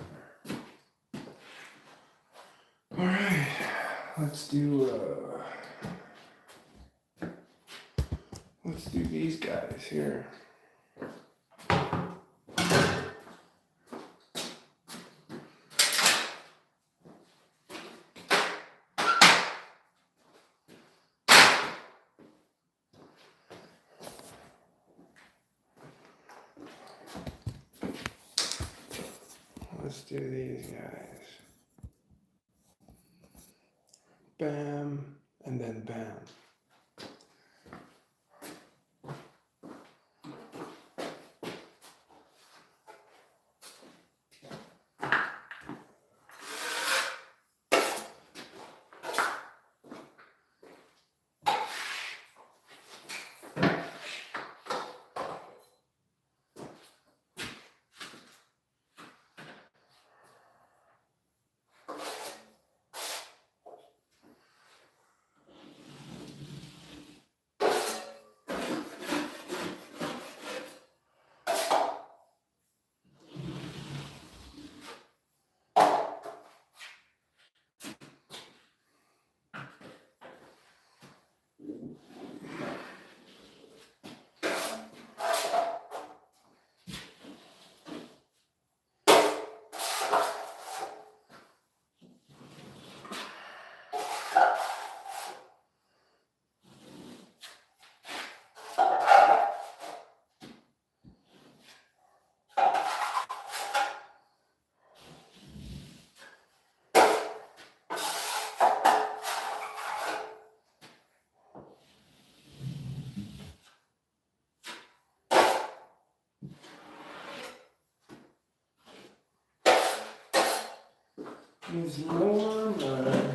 All right, let's do these guys here. Let's do these guys. Bam, and then bam. There's more mud.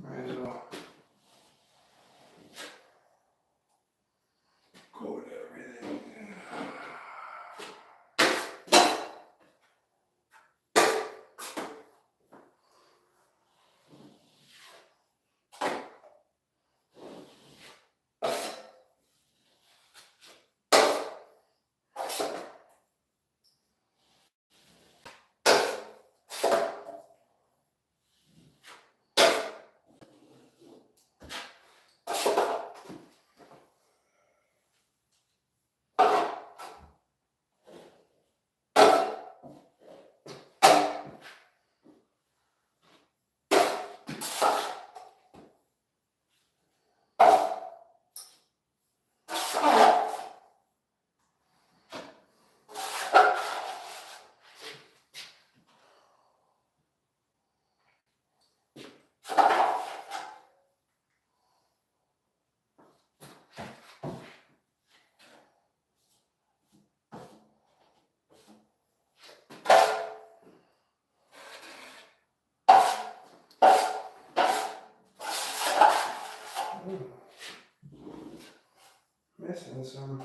Might as well coat everything. Missing some.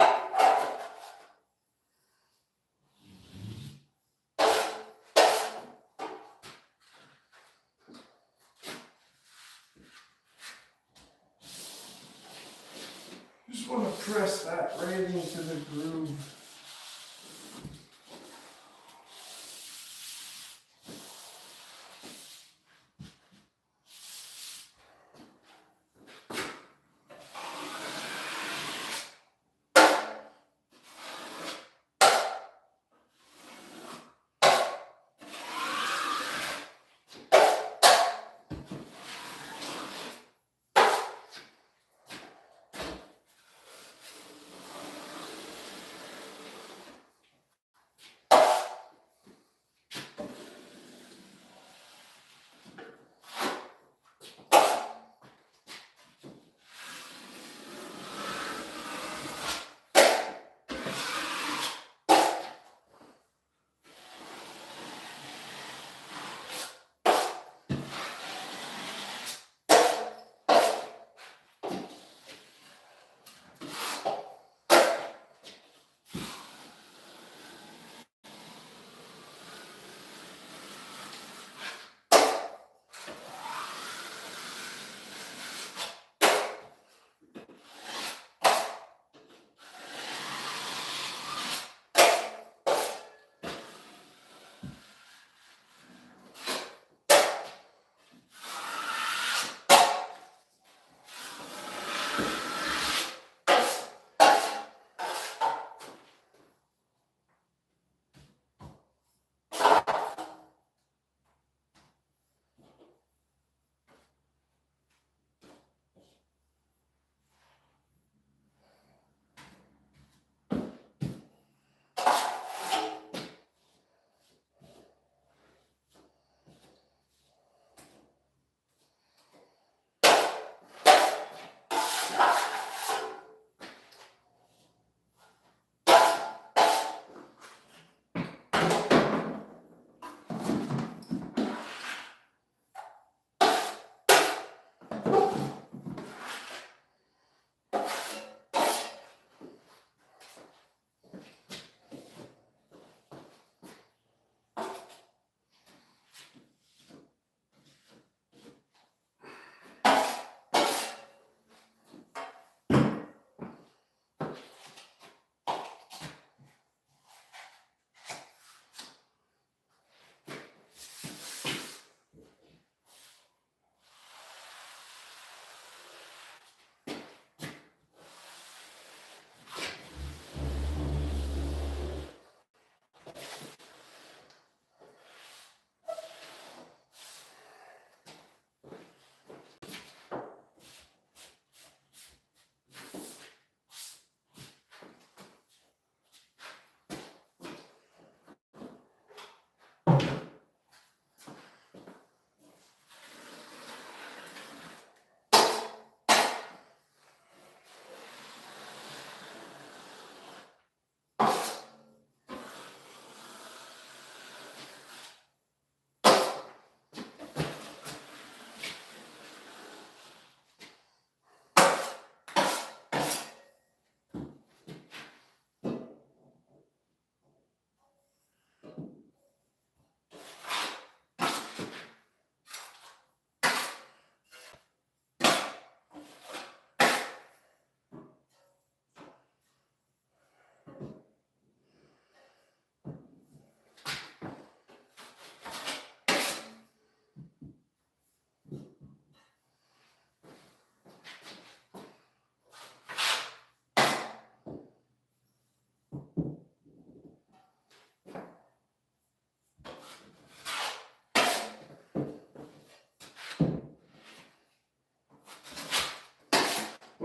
Just want to press that right into the groove.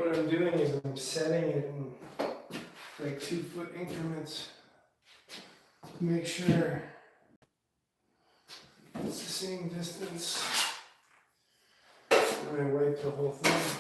what I'm doing is I'm setting it in like 2-foot increments to make sure it's the same distance. I'm gonna wipe the whole thing.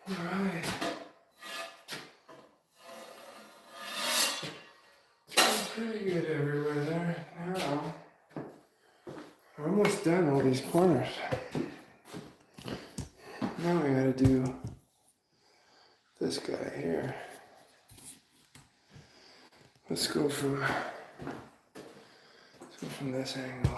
Alright. Pretty good everywhere there. Now, we're almost done all these corners. Now we gotta do this guy here. Let's go from this angle.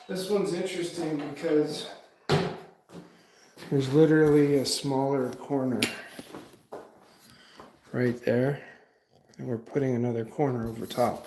This one's interesting because there's literally a smaller corner right there, and we're putting another corner over top.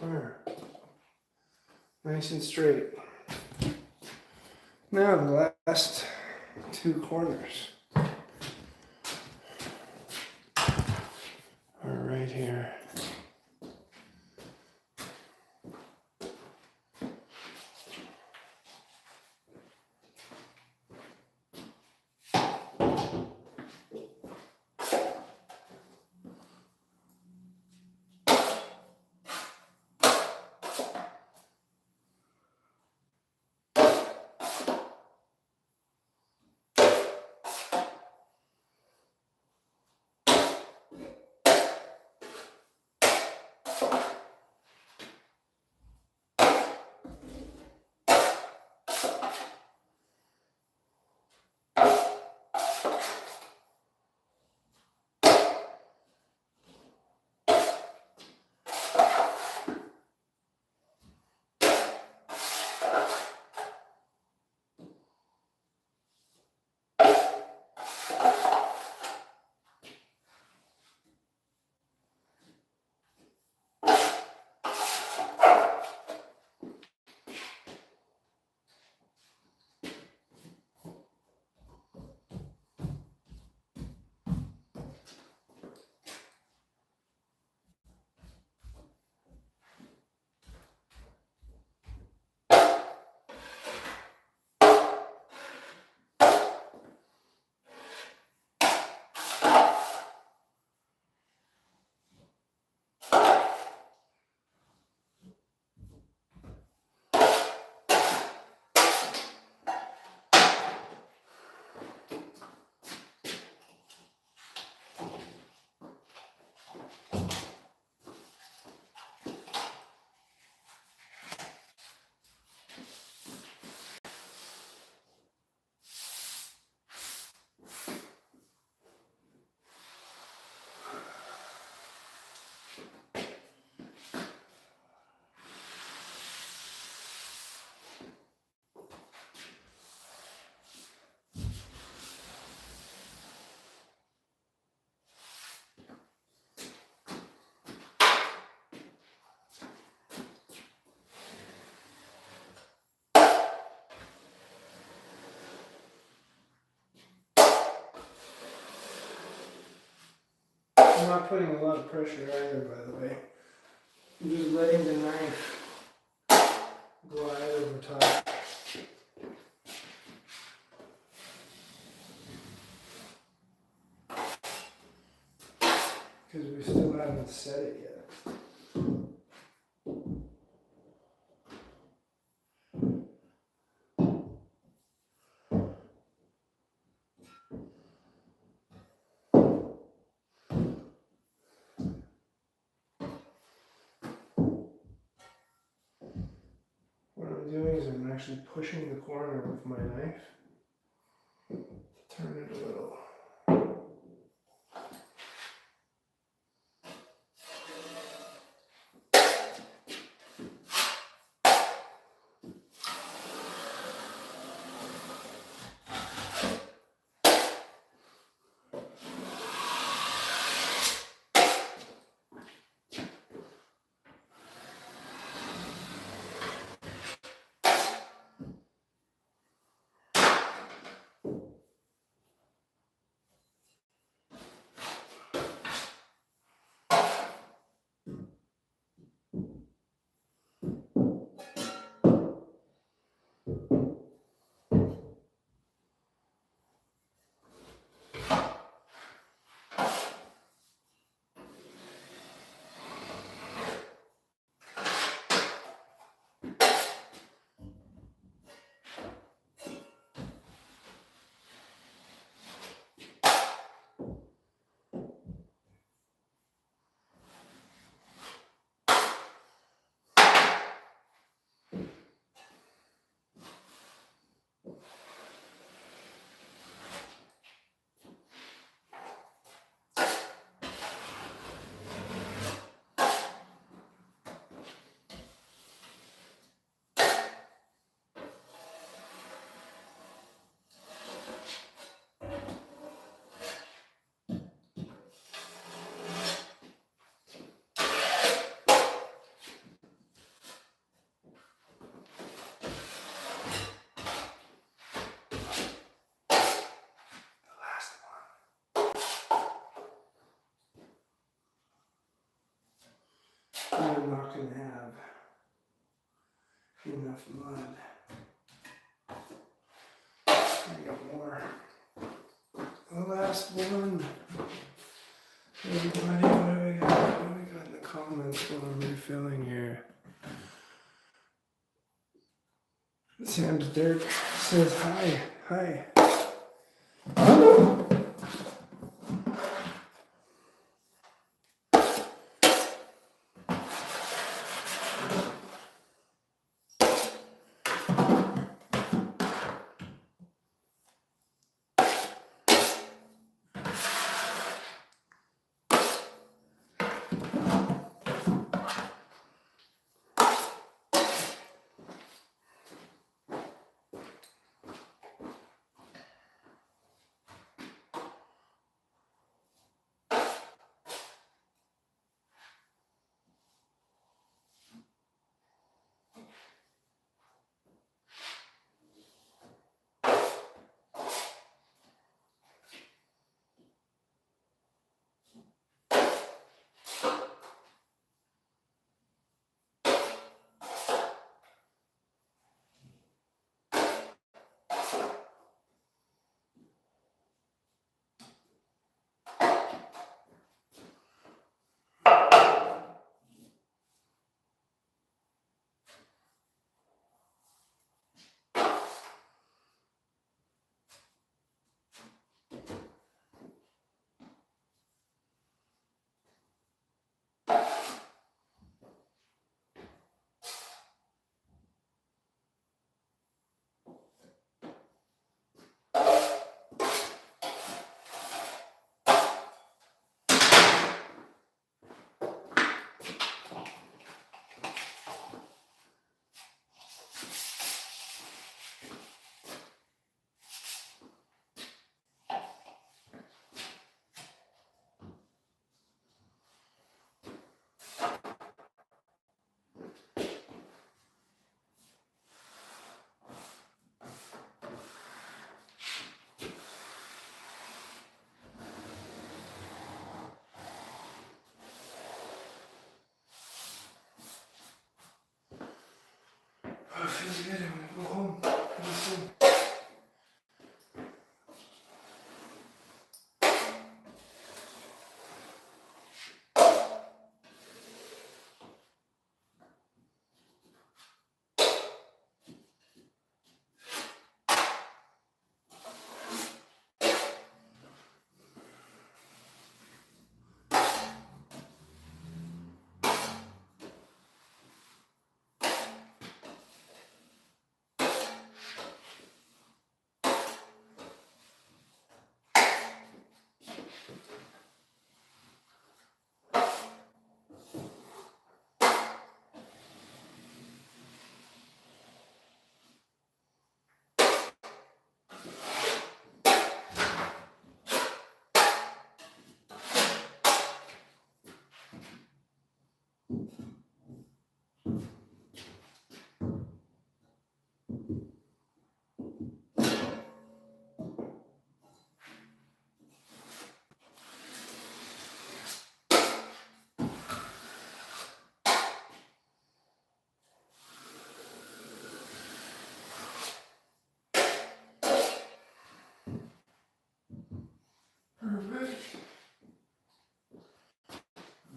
There. Nice and straight. Now the last two corners are right here. I'm not putting a lot of pressure either, by the way. I'm just letting the knife glide over top. Because we still haven't set it yet. What I'm doing is I'm actually pushing the corner with my knife to turn it a little. gonna have enough mud. I got more. The last one. Everybody, what do we got? What do we got in the comments while I'm refilling here? Sam's Dirk says hi. Hi. Oh, it feels good. I'm gonna go home. Listen. Perfect.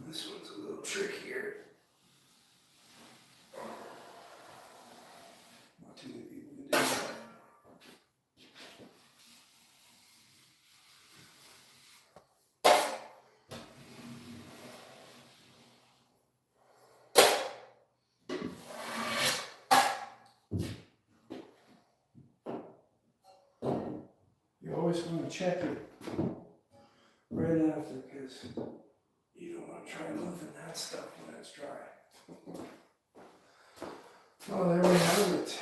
This one's a little trickier. Not too many people can do that. You always want to check it right after because you don't want to try moving that stuff when it's dry. Well, there we have it.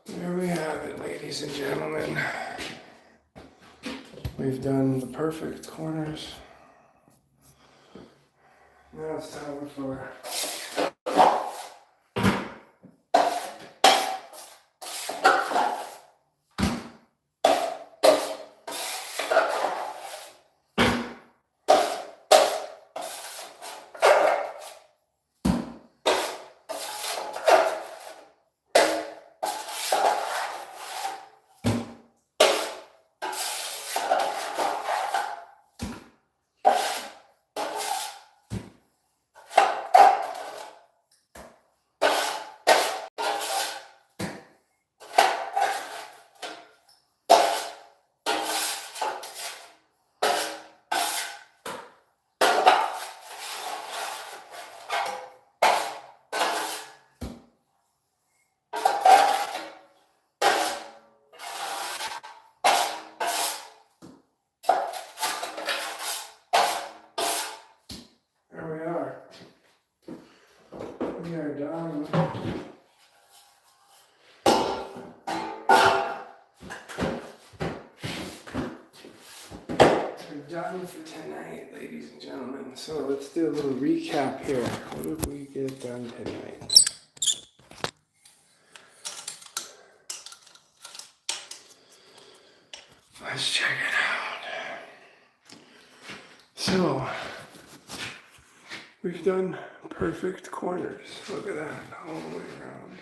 There we have it, ladies and gentlemen. We've done the perfect corners. Now it's time for done. We're done for tonight, ladies and gentlemen. So let's do a little recap here. What did we get done tonight? Let's check it out. So, we've done perfect corners. Look at that, all the way around.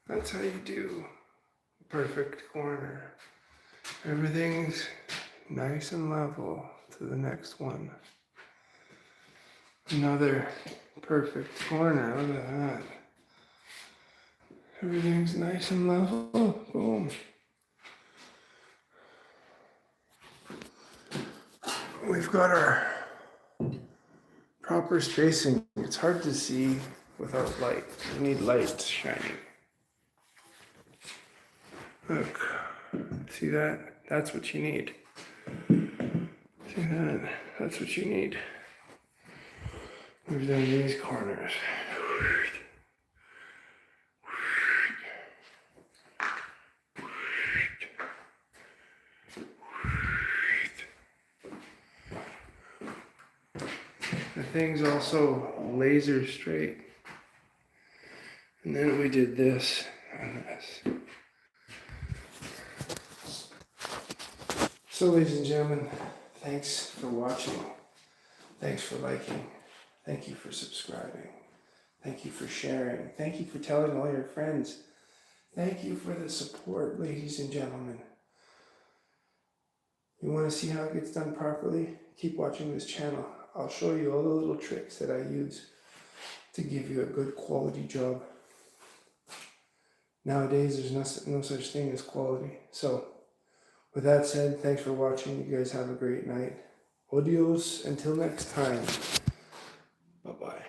That's how you do a perfect corner. Everything's nice and level to the next one. Another perfect corner, look at that. Everything's nice and level, boom. We've got our proper spacing. It's hard to see without light. You need light shining. Look, see that? That's what you need. See that? That's what you need. We've done these corners. The thing's also laser straight. And then we did this and this. So ladies and gentlemen, thanks for watching. Thanks for liking. Thank you for subscribing. Thank you for sharing. Thank you for telling all your friends. Thank you for the support, ladies and gentlemen. You want to see how it gets done properly? Keep watching this channel. I'll show you all the little tricks that I use to give you a good quality job. Nowadays, there's no such thing as quality. So, with that said, thanks for watching. You guys have a great night. Adios until next time. Bye-bye.